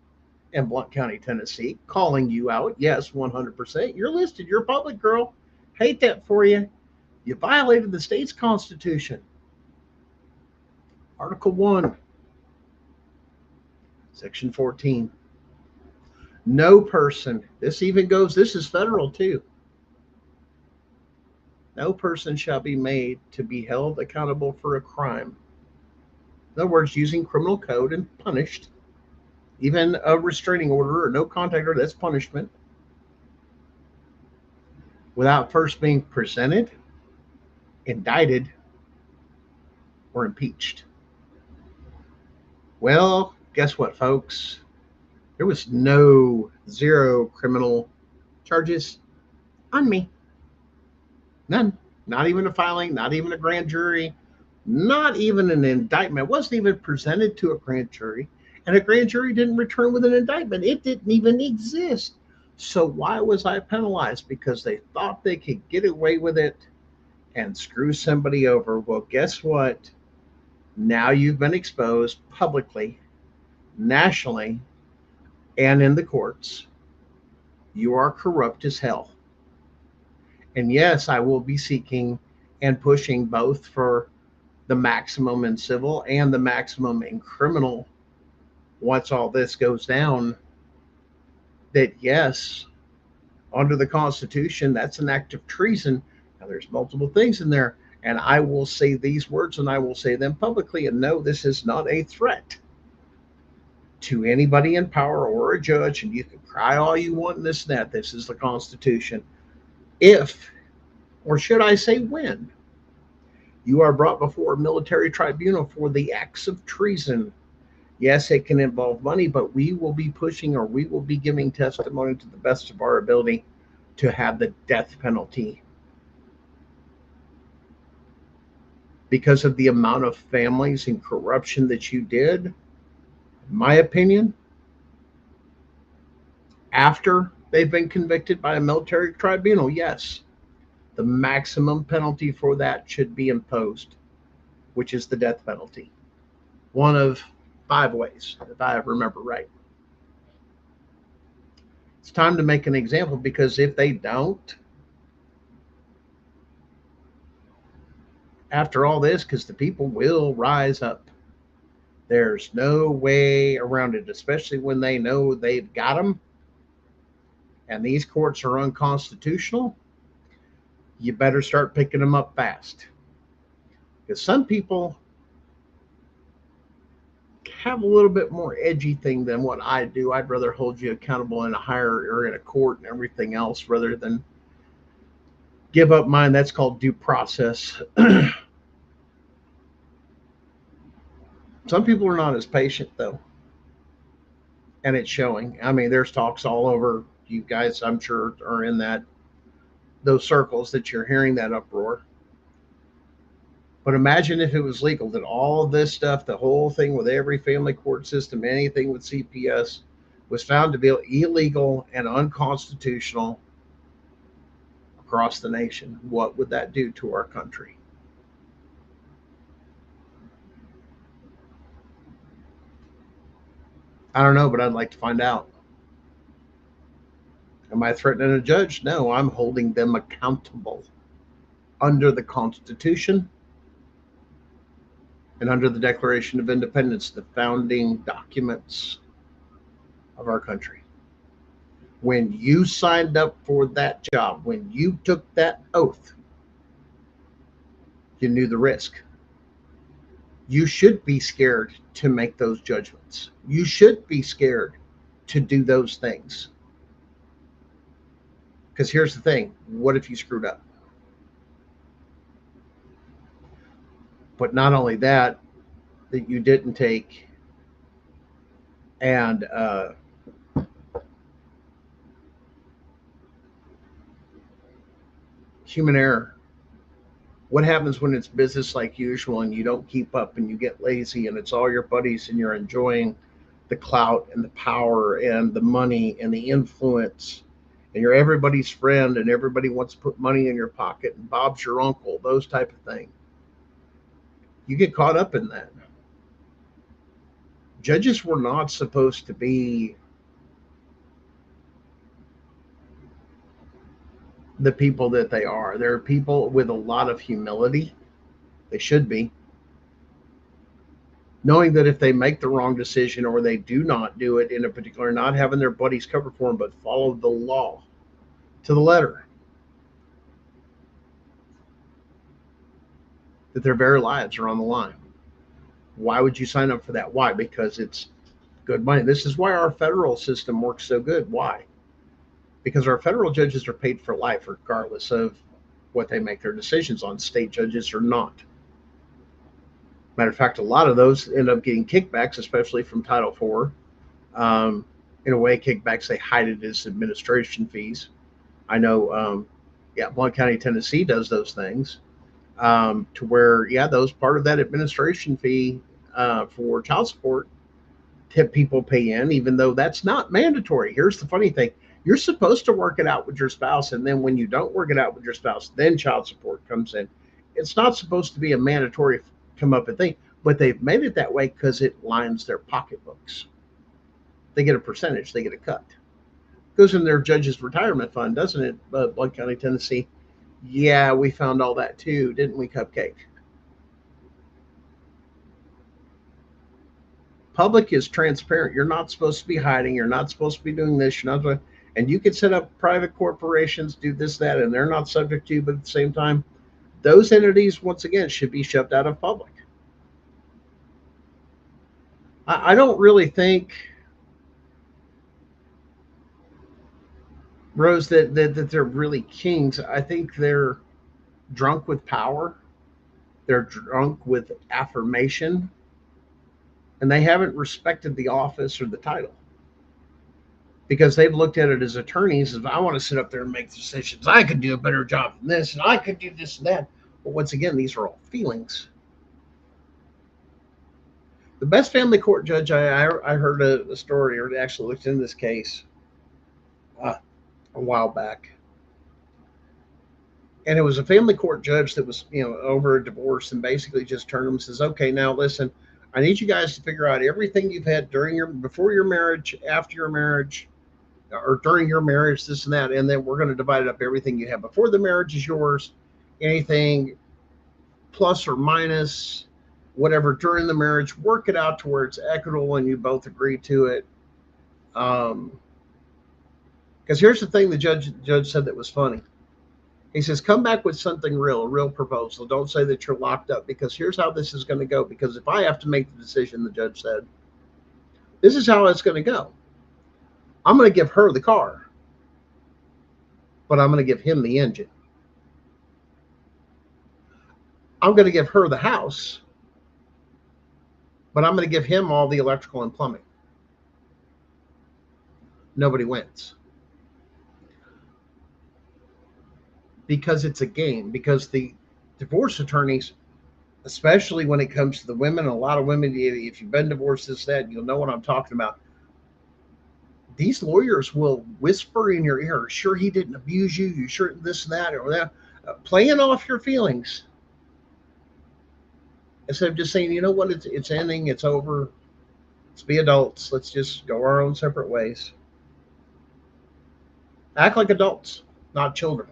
in Blount County, Tennessee, calling you out. Yes, 100%. You're listed. You're public, girl. Hate that for you. You violated the state's constitution. Article 1, Section 14. No person, this even goes, this is federal too. No person shall be made to be held accountable for a crime. In other words, using criminal code and punished. Even a restraining order or no contact order, that's punishment, without first being presented, indicted, or impeached. Well, guess what, folks? There was zero criminal charges on me. None. Not even a filing, not even a grand jury, not even an indictment. It wasn't even presented to a grand jury. And a grand jury didn't return with an indictment. It didn't even exist. So why was I penalized? Because they thought they could get away with it and screw somebody over. Well, guess what? Now you've been exposed publicly, nationally, and in the courts. You are corrupt as hell. And yes, I will be seeking and pushing both for the maximum in civil and the maximum in criminal once all this goes down. That yes, under the Constitution, that's an act of treason. Now there's multiple things in there, and I will say these words and I will say them publicly. And no, this is not a threat to anybody in power or a judge. And you can cry all you want and this and that. This is the Constitution. If, or should I say when, you are brought before a military tribunal for the acts of treason, yes, it can involve money, but we will be pushing, or we will be giving testimony to the best of our ability to have the death penalty. Because of the amount of families and corruption that you did, in my opinion, after they've been convicted by a military tribunal, yes, the maximum penalty for that should be imposed, which is the death penalty. One of 5 ways, if I remember right. It's time to make an example, because if they don't, after all this, because the people will rise up. There's no way around it, especially when they know they've got them and these courts are unconstitutional. You better start picking them up fast. Because some people have a little bit more edgy thing than what I do. I'd rather hold you accountable in a higher or in a court and everything else rather than give up mine. That's called due process. Some people are not as patient though, and it's showing. I mean, there's talks all over. You guys, I'm sure, are in those circles that you're hearing that uproar. But imagine if it was legal that all of this stuff, the whole thing with every family court system, anything with CPS, was found to be illegal and unconstitutional across the nation. What would that do to our country? I don't know, but I'd like to find out. Am I threatening a judge? No, I'm holding them accountable under the Constitution and under the Declaration of Independence, the founding documents of our country. When you signed up for that job, when you took that oath, you knew the risk. You should be scared to make those judgments. You should be scared to do those things. Because here's the thing, what if you screwed up? But not only that, that you didn't take and human error. What happens when it's business like usual and you don't keep up and you get lazy and it's all your buddies and you're enjoying the clout and the power and the money and the influence and you're everybody's friend and everybody wants to put money in your pocket and Bob's your uncle, those type of thing. You get caught up in that. Judges were not supposed to be the people that they are. They're people with a lot of humility. They should be. Knowing that if they make the wrong decision or they do not do it in a particular, not having their buddies cover for them, but follow the law to the letter, that their very lives are on the line. Why would you sign up for that? Why? Because it's good money. This is why our federal system works so good. Why? Because our federal judges are paid for life regardless of what they make their decisions on. State judges are not. Matter of fact, a lot of those end up getting kickbacks, especially from Title IV. In a way, kickbacks, they hide it as administration fees. I know, Blount County, Tennessee does those things to where, those part of that administration fee for child support tip people pay in, even though that's not mandatory. Here's the funny thing. You're supposed to work it out with your spouse, and then when you don't work it out with your spouse, then child support comes in. It's not supposed to be a mandatory come up and thing, but they've made it that way because it lines their pocketbooks. They get a percentage, they get a cut. Goes in their judge's retirement fund, doesn't it, Blount County, Tennessee? Yeah, we found all that too, didn't we, Cupcake? Public is transparent. You're not supposed to be hiding. You're not supposed to be doing this. You're not supposed to, and you can set up private corporations, do this, that, and they're not subject to you, but at the same time, those entities, once again, should be shoved out of public. I don't really think, Rose, that they're really kings. I think they're drunk with power. They're drunk with affirmation. And they haven't respected the office or the title. Because they've looked at it as attorneys as I want to sit up there and make decisions. I could do a better job than this, and I could do this and that. But once again, these are all feelings. The best family court judge, I heard a story, or actually looked into this case a while back. And it was a family court judge that was, over a divorce and basically just turned him and says, okay, now listen, I need you guys to figure out everything you've had before your marriage, after your marriage, or during your marriage, this and that, and then we're going to divide it up. Everything you have before the marriage is yours. Anything plus or minus whatever during the marriage, work it out to where it's equitable and you both agree to it. Because here's the thing, the judge said that was funny. He says, come back with something real, a real proposal. Don't say that you're locked up, because here's how this is going to go. Because if I have to make the decision, the judge said, this is how it's going to go. I'm going to give her the car, but I'm going to give him the engine. I'm going to give her the house, but I'm going to give him all the electrical and plumbing. Nobody wins. Because it's a game. Because the divorce attorneys, especially when it comes to the women, a lot of women, if you've been divorced, you'll know what I'm talking about. These lawyers will whisper in your ear, sure he didn't abuse you, you sure this and that, or that, playing off your feelings. Instead of just saying, you know what, it's ending, it's over, let's be adults, let's just go our own separate ways. Act like adults, not children.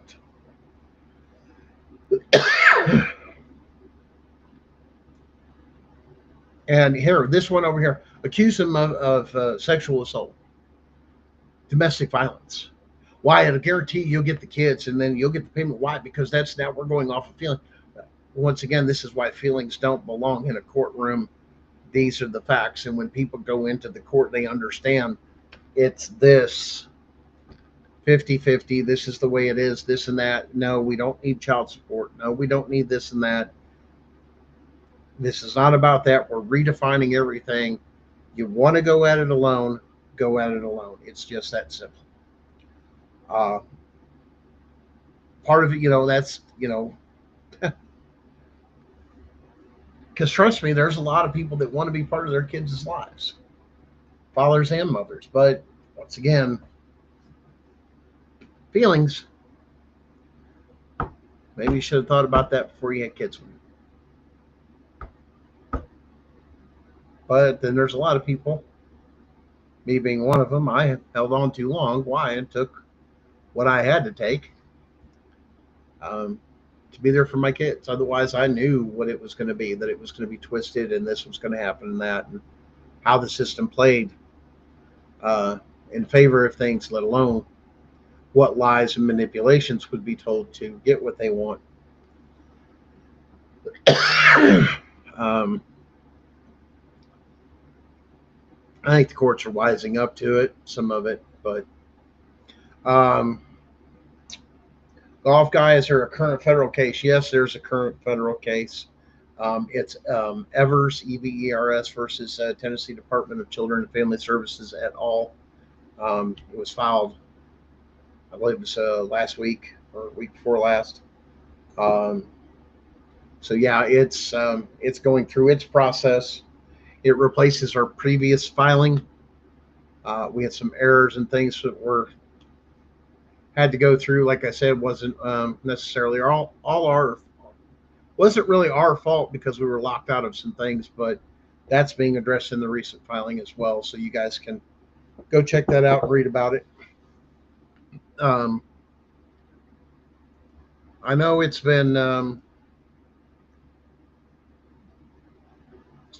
And here, this one over here, accuse him of sexual assault, domestic violence. Why? It'll guarantee you'll get the kids and then you'll get the payment. Why? Because that's now we're going off of feeling. Once again, this is why feelings don't belong in a courtroom. These are the facts. And when people go into the court, they understand it's this 50-50. This is the way it is, this and that. No, we don't need child support. No, we don't need this and that. This is not about that. We're redefining everything. You want to go at it alone, go at it alone. It's just that simple. Part of it, that's, because trust me, there's a lot of people that want to be part of their kids' lives, fathers and mothers. But once again, feelings. Maybe you should have thought about that before you had kids. But then there's a lot of people, me being one of them, I held on too long. Why? And took what I had to take to be there for my kids. Otherwise, I knew what it was going to be, that it was going to be twisted and this was going to happen and that, and how the system played in favor of things, let alone what lies and manipulations would be told to get what they want. I think the courts are wising up to it, some of it, but golf guy, is there a current federal case? Yes, there's a current federal case. It's Evers, Evers versus Tennessee Department of Children and Family Services et al. It was filed, I believe it was last week or week before last. So yeah, it's going through its process. It replaces our previous filing. We had some errors and things that had to go through. Like I said, wasn't necessarily wasn't really our fault because we were locked out of some things, but that's being addressed in the recent filing as well. So you guys can go check that out and read about it. I know it's been a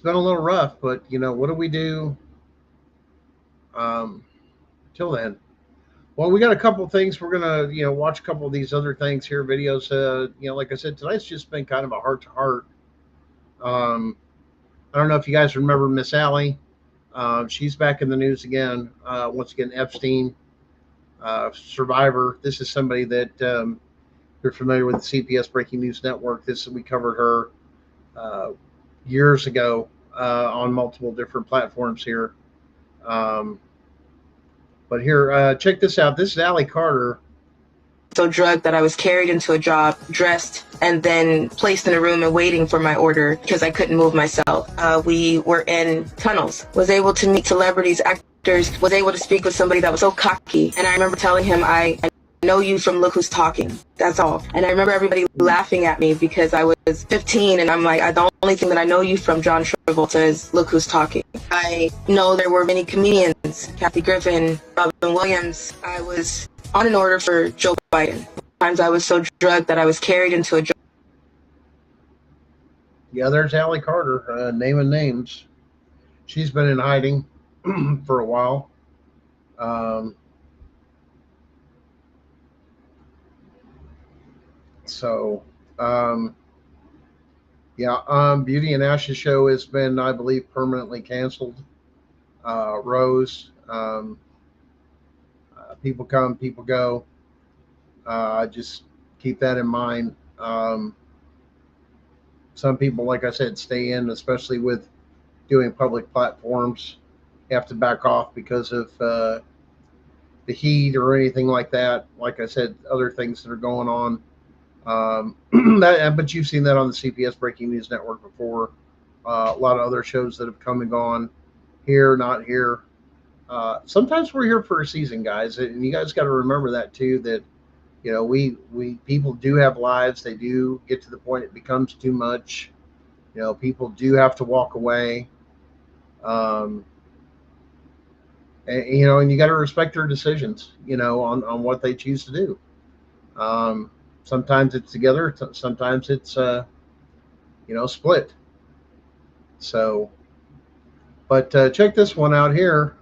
little rough, but what do we do till then? Well, we got a couple of things. We're gonna watch a couple of these other things here, videos. Like I said, tonight's just been kind of a heart to heart. I don't know if you guys remember Miss Allie. She's back in the news again. Once again, Epstein survivor. This is somebody that you're familiar with, the CPS Breaking News Network. We covered her years ago on multiple different platforms here. But here, check this out. This is Allie Carter. So drugged that I was carried into a job, dressed, and then placed in a room and waiting for my order because I couldn't move myself. We were in tunnels, was able to meet celebrities, actors, was able to speak with somebody that was so cocky. And I remember telling him, I know you from Look Who's Talking. That's all. And I remember everybody laughing at me because I was 15 and I'm like, the only thing that I know you from, John Travolta, is Look Who's Talking. I know there were many comedians, Kathy Griffin, Robin Williams. I was on an order for Joe Biden. Sometimes I was so drugged that I was carried into a job. Yeah, there's Allie Carter, naming names. She's been in hiding for a while. Um, so, um, yeah, Beauty and Ashes show has been, I believe, permanently canceled. Rose, people come, people go. Just keep that in mind. Some people, like I said, stay in, especially with doing public platforms, have to back off because of the heat or anything like that. Like I said, other things that are going on. But you've seen that on the CPS Breaking News Network before. A lot of other shows that have come and gone here, not here. Sometimes we're here for a season, guys, and you guys got to remember that too. That we people do have lives. They do get to the point it becomes too much. People do have to walk away. Um, and you got to respect their decisions. On what they choose to do. Um, Sometimes it's together. Sometimes it's split. So, but check this one out here.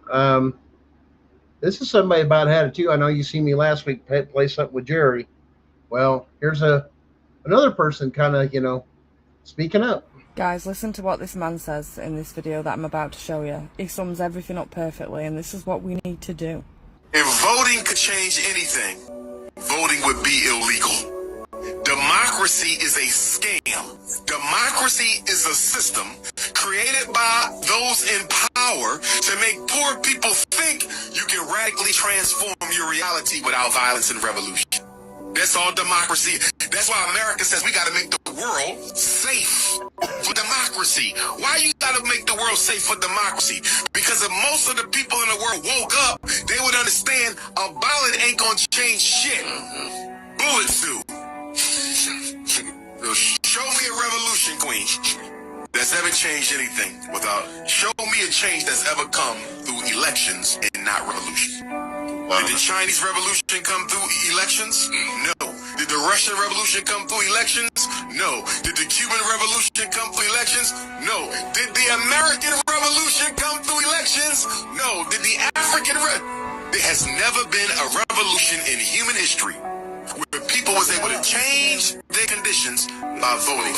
This is somebody about had it too. I know you see me last week play something with Jerry. Well, here's another person kind of speaking up. Guys, listen to what this man says in this video that I'm about to show you. He sums everything up perfectly, and this is what we need to do. If voting could change anything, voting would be illegal. Democracy is a scam. Democracy is a system created by those in power to make poor people think you can radically transform your reality without violence and revolution. That's all democracy. That's why America says we got to make the world safe for democracy. Why you got to make the world safe for democracy? Because if most of the people in the world woke up, they would understand a ballot ain't gonna change shit. Bullets do. Show me a revolution, queen, that's ever changed anything without. Show me a change that's ever come through elections and not revolution. Did the Chinese Revolution come through elections? No. Did the Russian Revolution come through elections? No. Did the Cuban Revolution come through elections? No. Did the American Revolution come through elections? No. Did the African There has never been a revolution in human history where people was able to change their conditions by voting.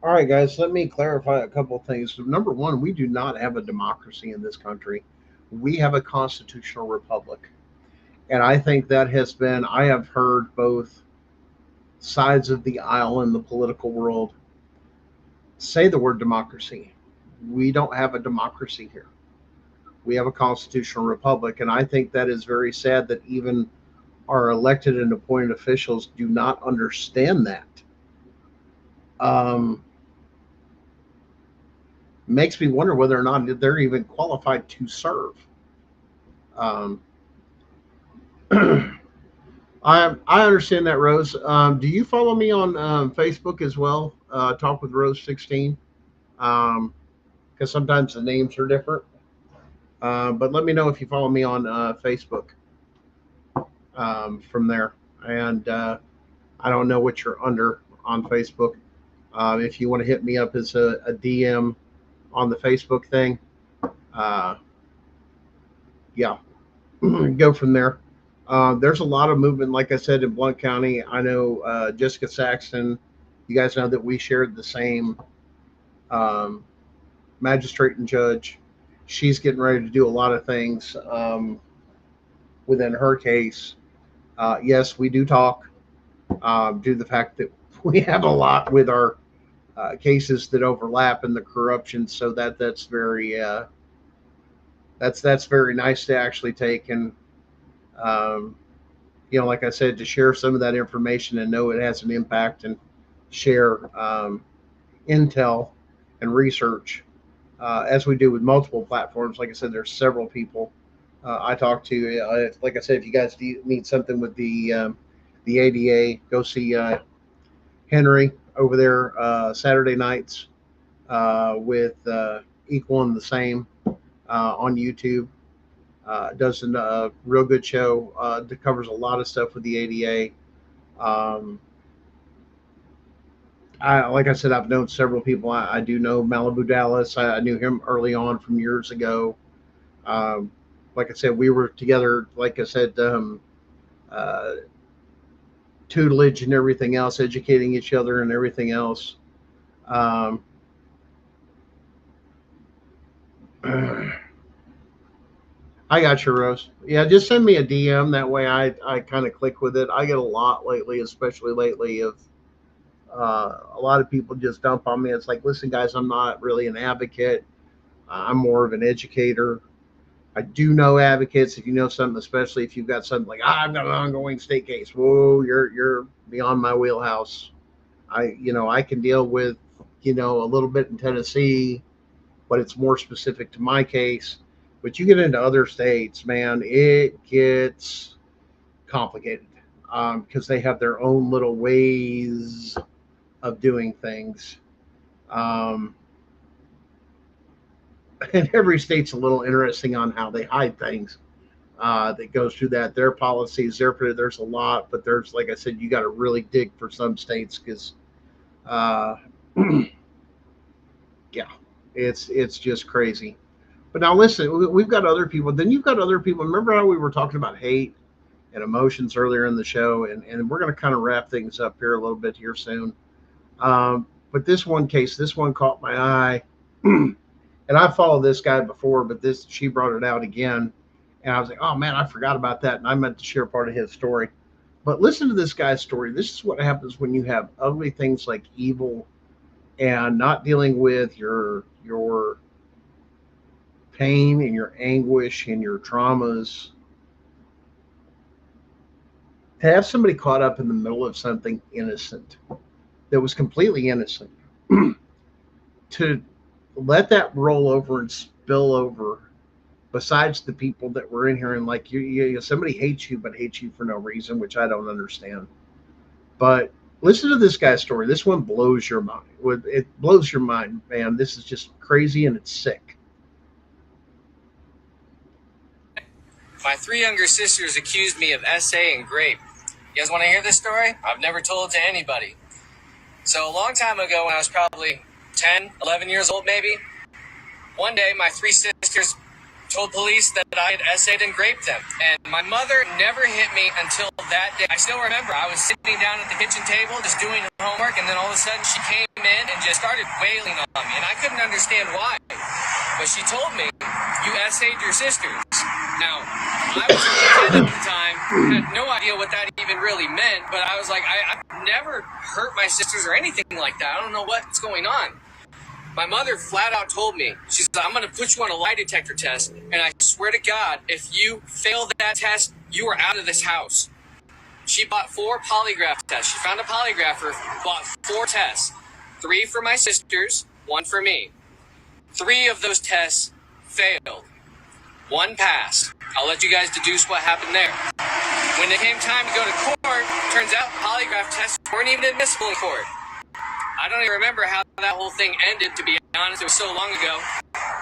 All right, guys, let me clarify a couple of things. Number one, we do not have a democracy in this country. We have a constitutional republic. And I think that I have heard both sides of the aisle in the political world say the word democracy. We don't have a democracy here. We have a constitutional republic. And I think that is very sad that even our elected and appointed officials do not understand that. Makes me wonder whether or not they're even qualified to serve. I understand that, Rose. Do you follow me on Facebook as well? Talk with Rose 16, because sometimes the names are different. But let me know if you follow me on Facebook from there. And I don't know what you're under on Facebook. If you want to hit me up as a DM on the Facebook thing, yeah, go from there. There's a lot of movement, like I said, in Blount County. I know Jessica Saxton. You guys know that we shared the same magistrate and judge. She's getting ready to do a lot of things within her case. Yes, we do talk due to the fact that we have a lot with our cases that overlap in the corruption. So that's very that's very nice to actually take and like I said, to share some of that information and know it has an impact and share intel and research as we do with multiple platforms. Like I said, there's several people I talk to. Like I said, if you guys need something with the ADA, go see Henry over there Saturday nights with Equal and the Same on YouTube. Does a real good show that covers a lot of stuff with the ADA. like I said, I've known several people. I do know Malibu Dallas. I knew him early on from years ago. Um, like I said, we were together. Like I said, uh, tutelage and everything else, educating each other and everything else. Um, I got you, Rose. Yeah, just send me a DM. That way I kind of click with it. I get a lot lately, especially lately, of a lot of people just dump on me. It's like, listen, guys, I'm not really an advocate. I'm more of an educator. I do know advocates. If you know something, especially if you've got something like, I've got an ongoing state case. Whoa, you're beyond my wheelhouse. I can deal with, a little bit in Tennessee, but it's more specific to my case. But you get into other states, man, it gets complicated because they have their own little ways of doing things. Um, and every state's a little interesting on how they hide things. That goes through that. Their policies, there's a lot, but there's, like I said, you got to really dig for some states because, uh, yeah, it's just crazy. But now listen, we've got other people. Then you've got other people. Remember how we were talking about hate and emotions earlier in the show, and we're going to kind of wrap things up here a little bit here soon. But this one case, this one caught my eye. And I followed this guy before, but she brought it out again. And I was like, oh man, I forgot about that. And I meant to share part of his story. But listen to this guy's story. This is what happens when you have ugly things like evil and not dealing with your pain and your anguish and your traumas. To have somebody caught up in the middle of something innocent, that was completely innocent, to let that roll over and spill over, besides the people that were in here, and like somebody hates you, but hates you for no reason, which I don't understand. But listen to this guy's story. This one blows your mind. It blows your mind, man. This is just crazy and it's sick. My 3 younger sisters accused me of SA and grape. You guys want to hear this story? I've never told it to anybody. So a long time ago, when I was probably 10, 11 years old maybe, one day my 3 sisters told police that I had SA'd and graped them. And my mother never hit me until that day. I still remember I was sitting down at the kitchen table just doing homework, and then all of a sudden she came in and just started wailing on me. And I couldn't understand why. But she told me, you SA'd your sisters. Now, I was a kid at the time, had no idea what that even really meant, but I was like, I've never hurt my sisters or anything like that. I don't know what's going on. My mother flat out told me, she said, I'm going to put you on a lie detector test, and I swear to God, if you fail that test, you are out of this house. She bought 4 polygraph tests. She found a polygrapher, bought 4 tests. 3 for my sisters, 1 for me. 3 of those tests failed. 1 passed. I'll let you guys deduce what happened there. When it came time to go to court, turns out polygraph tests weren't even admissible in court. I don't even remember how that whole thing ended, to be honest. It was so long ago.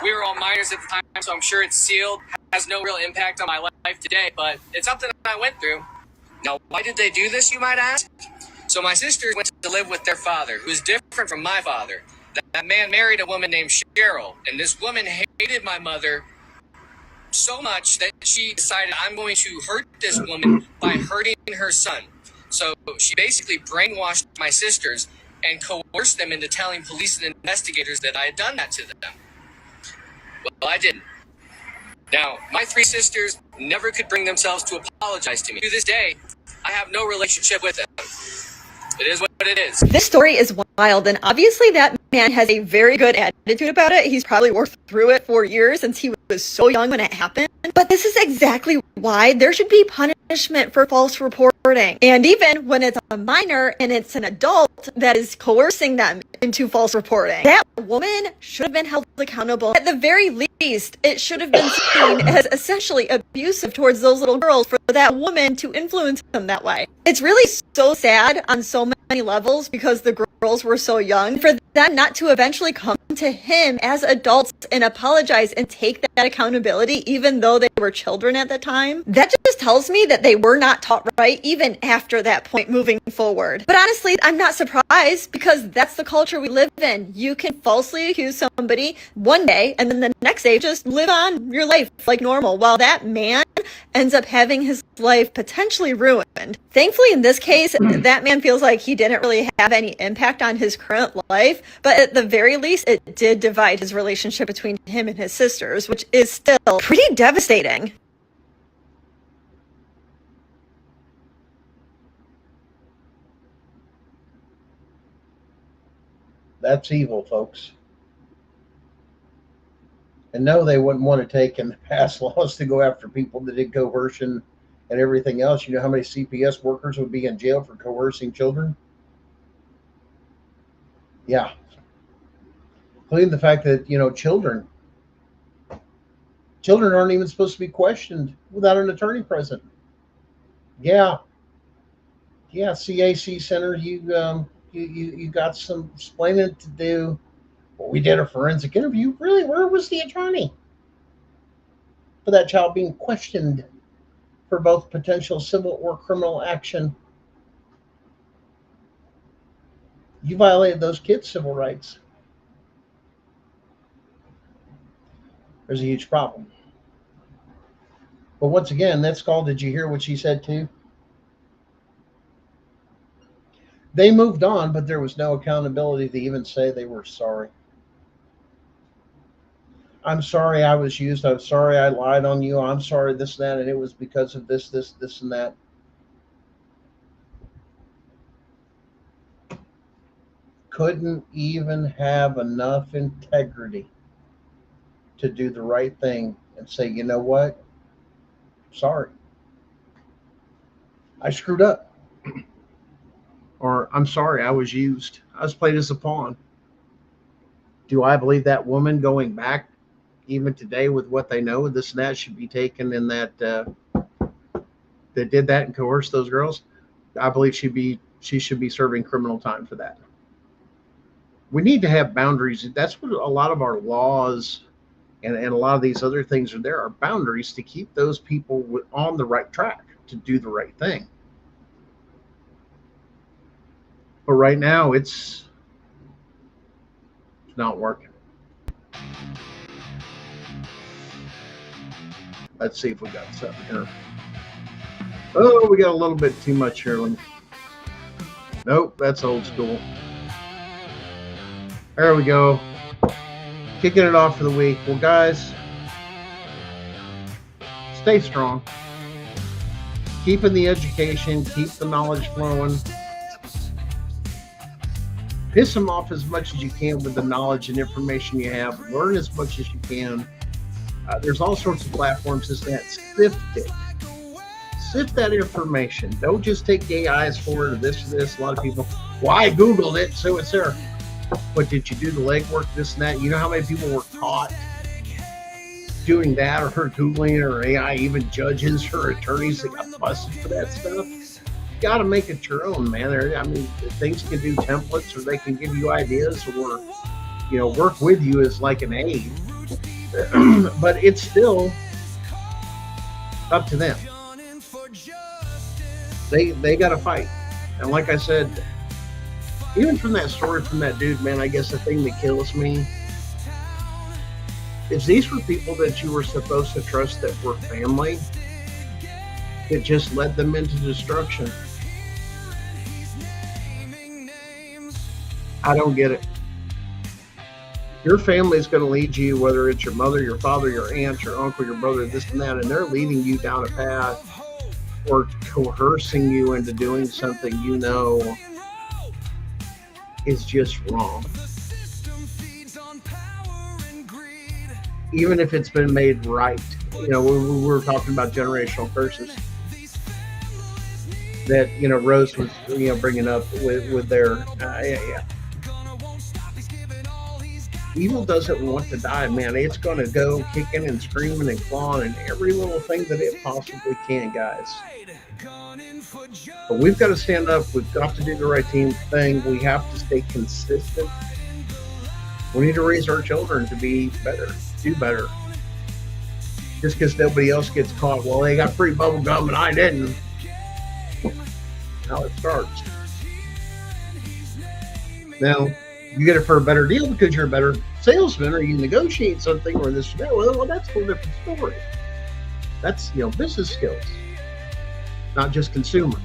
We were all minors at the time, so I'm sure it's sealed. Has no real impact on my life today, but it's something I went through. Now, why did they do this, you might ask? So my sisters went to live with their father, who's different from my father. That man married a woman named Cheryl, and this woman hated my mother so much that she decided, I'm going to hurt this woman by hurting her son. So she basically brainwashed my sisters and coerced them into telling police and investigators that I had done that to them. Well, I didn't. Now, my 3 sisters never could bring themselves to apologize to me. To this day, I have no relationship with them. It is what it is. This story is wild, and obviously that man has a very good attitude about it. He's probably worked through it for years since he was so young when it happened. But this is exactly why there should be punishment for false reporting. And even when it's a minor and it's an adult that is coercing them into false reporting, that woman should have been held accountable. At the very least, it should have been seen as essentially abusive towards those little girls for that woman to influence them that way. It's really so sad on so many levels because the girls were so young, for them not to eventually come to him as adults and apologize and take that accountability, even though they were children at the time. That just tells me that they were not taught right even after that point moving forward. But honestly, I'm not surprised, because that's the culture we live in. You can falsely accuse somebody one day and then the next day just live on your life like normal, while that man ends up having his life potentially ruined. Thankfully, in this case, that man feels like he didn't really have any impact on his current life, but at the very least, it did divide his relationship between him and his sisters, which is still pretty devastating. That's evil, folks. And no, they wouldn't want to take and pass laws to go after people that did coercion and everything else. You know how many CPS workers would be in jail for coercing children? Yeah. Including the fact that, children aren't even supposed to be questioned without an attorney present. Yeah. CAC Center, you got some explaining to do. Well, we did a forensic interview. Really? Where was the attorney for that child being questioned for both potential civil or criminal action? You violated those kids' civil rights. There's a huge problem. But once again, that's called, did you hear what she said too? They moved on, but there was no accountability to even say they were sorry. I'm sorry I was used. I'm sorry I lied on you. I'm sorry this, that, and it was because of this, and that. Couldn't even have enough integrity to do the right thing and say, you know what? Sorry. I screwed up. Or I'm sorry I was used. I was played as a pawn. Do I believe that woman going back even today with what they know, this and that, should be taken in that that did that and coerced those girls? I believe she should be serving criminal time for that. We need to have boundaries. That's what a lot of our laws and a lot of these other things are. There are boundaries to keep those people on the right track to do the right thing. But right now, it's not working. Let's see if we got something here. Oh, we got a little bit too much here. Nope, that's old school. There we go. Kicking it off for the week. Well, guys, stay strong. Keeping the education, keep the knowledge flowing. Piss them off as much as you can with the knowledge and information you have. Learn as much as you can. There's all sorts of platforms as that. Sift it. Sift that information. Don't just take AIs for it or this. A lot of people, well, I Googled it, so it's there. But did you do the legwork, this and that? You know how many people were caught doing that, or Googling it, or AI, even judges or attorneys that got busted for that stuff? You got to make it your own, man. I mean, things can do templates, or they can give you ideas, or, work with you as like an aid. But it's still up to them. They got to fight. And like I said, even from that story from that dude, man, I guess the thing that kills me is these were people that you were supposed to trust that were family that just led them into destruction. I don't get it. Your family is going to lead you, whether it's your mother, your father, your aunt, your uncle, your brother, this and that, and they're leading you down a path or coercing you into doing something is just wrong. Even if it's been made right. We were talking about generational curses that, Rose was, bringing up with their, Evil doesn't want to die, man. It's going to go kicking and screaming and clawing and every little thing that it possibly can, guys. But we've got to stand up. We've got to do the right thing. We have to stay consistent. We need to raise our children to be better, do better. Just because nobody else gets caught, well, they got free bubble gum and I didn't. How it starts. Now, you get it for a better deal because you're a better salesman, or you negotiate something, or this. Well, that's a whole different story. That's business skills, not just consumer.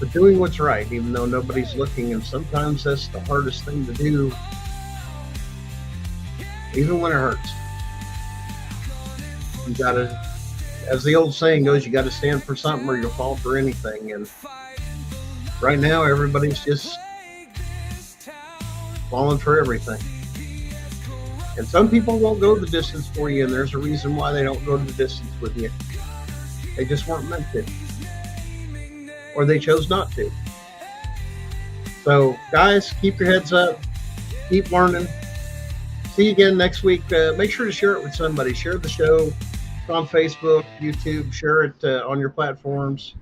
But doing what's right, even though nobody's looking, and sometimes that's the hardest thing to do, even when it hurts. You gotta, as the old saying goes, you gotta stand for something or you'll fall for anything. And right now, everybody's just falling for everything. And some people won't go the distance for you, and there's a reason why they don't go the distance with you. They just weren't meant to. Or they chose not to. So, guys, keep your heads up. Keep learning. See you again next week. Make sure to share it with somebody. Share the show on Facebook, YouTube. Share it on your platforms.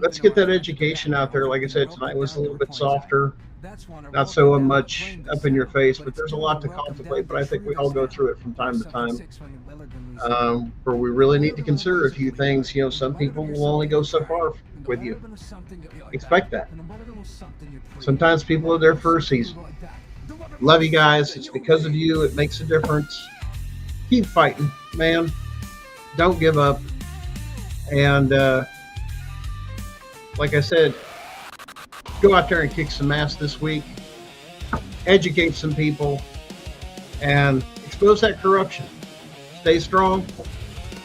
Let's get that education out there. Like I said, tonight was a little bit softer. Not so much up in your face, but there's a lot to contemplate. But I think we all go through it from time to time. Where we really need to consider a few things. Some people will only go so far with you. Expect that. Sometimes people are there for a season. Love you guys. It's because of you. It makes a difference. Keep fighting, man. Don't give up. And like I said, go out there and kick some ass this week. Educate some people. And expose that corruption. Stay strong.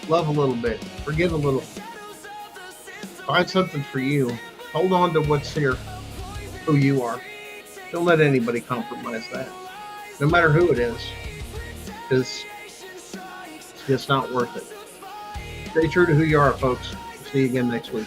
Love a little bit. Forgive a little. Find something for you. Hold on to what's here, who you are. Don't let anybody compromise that. No matter who it is. Because it's just not worth it. Stay true to who you are, folks. See you again next week.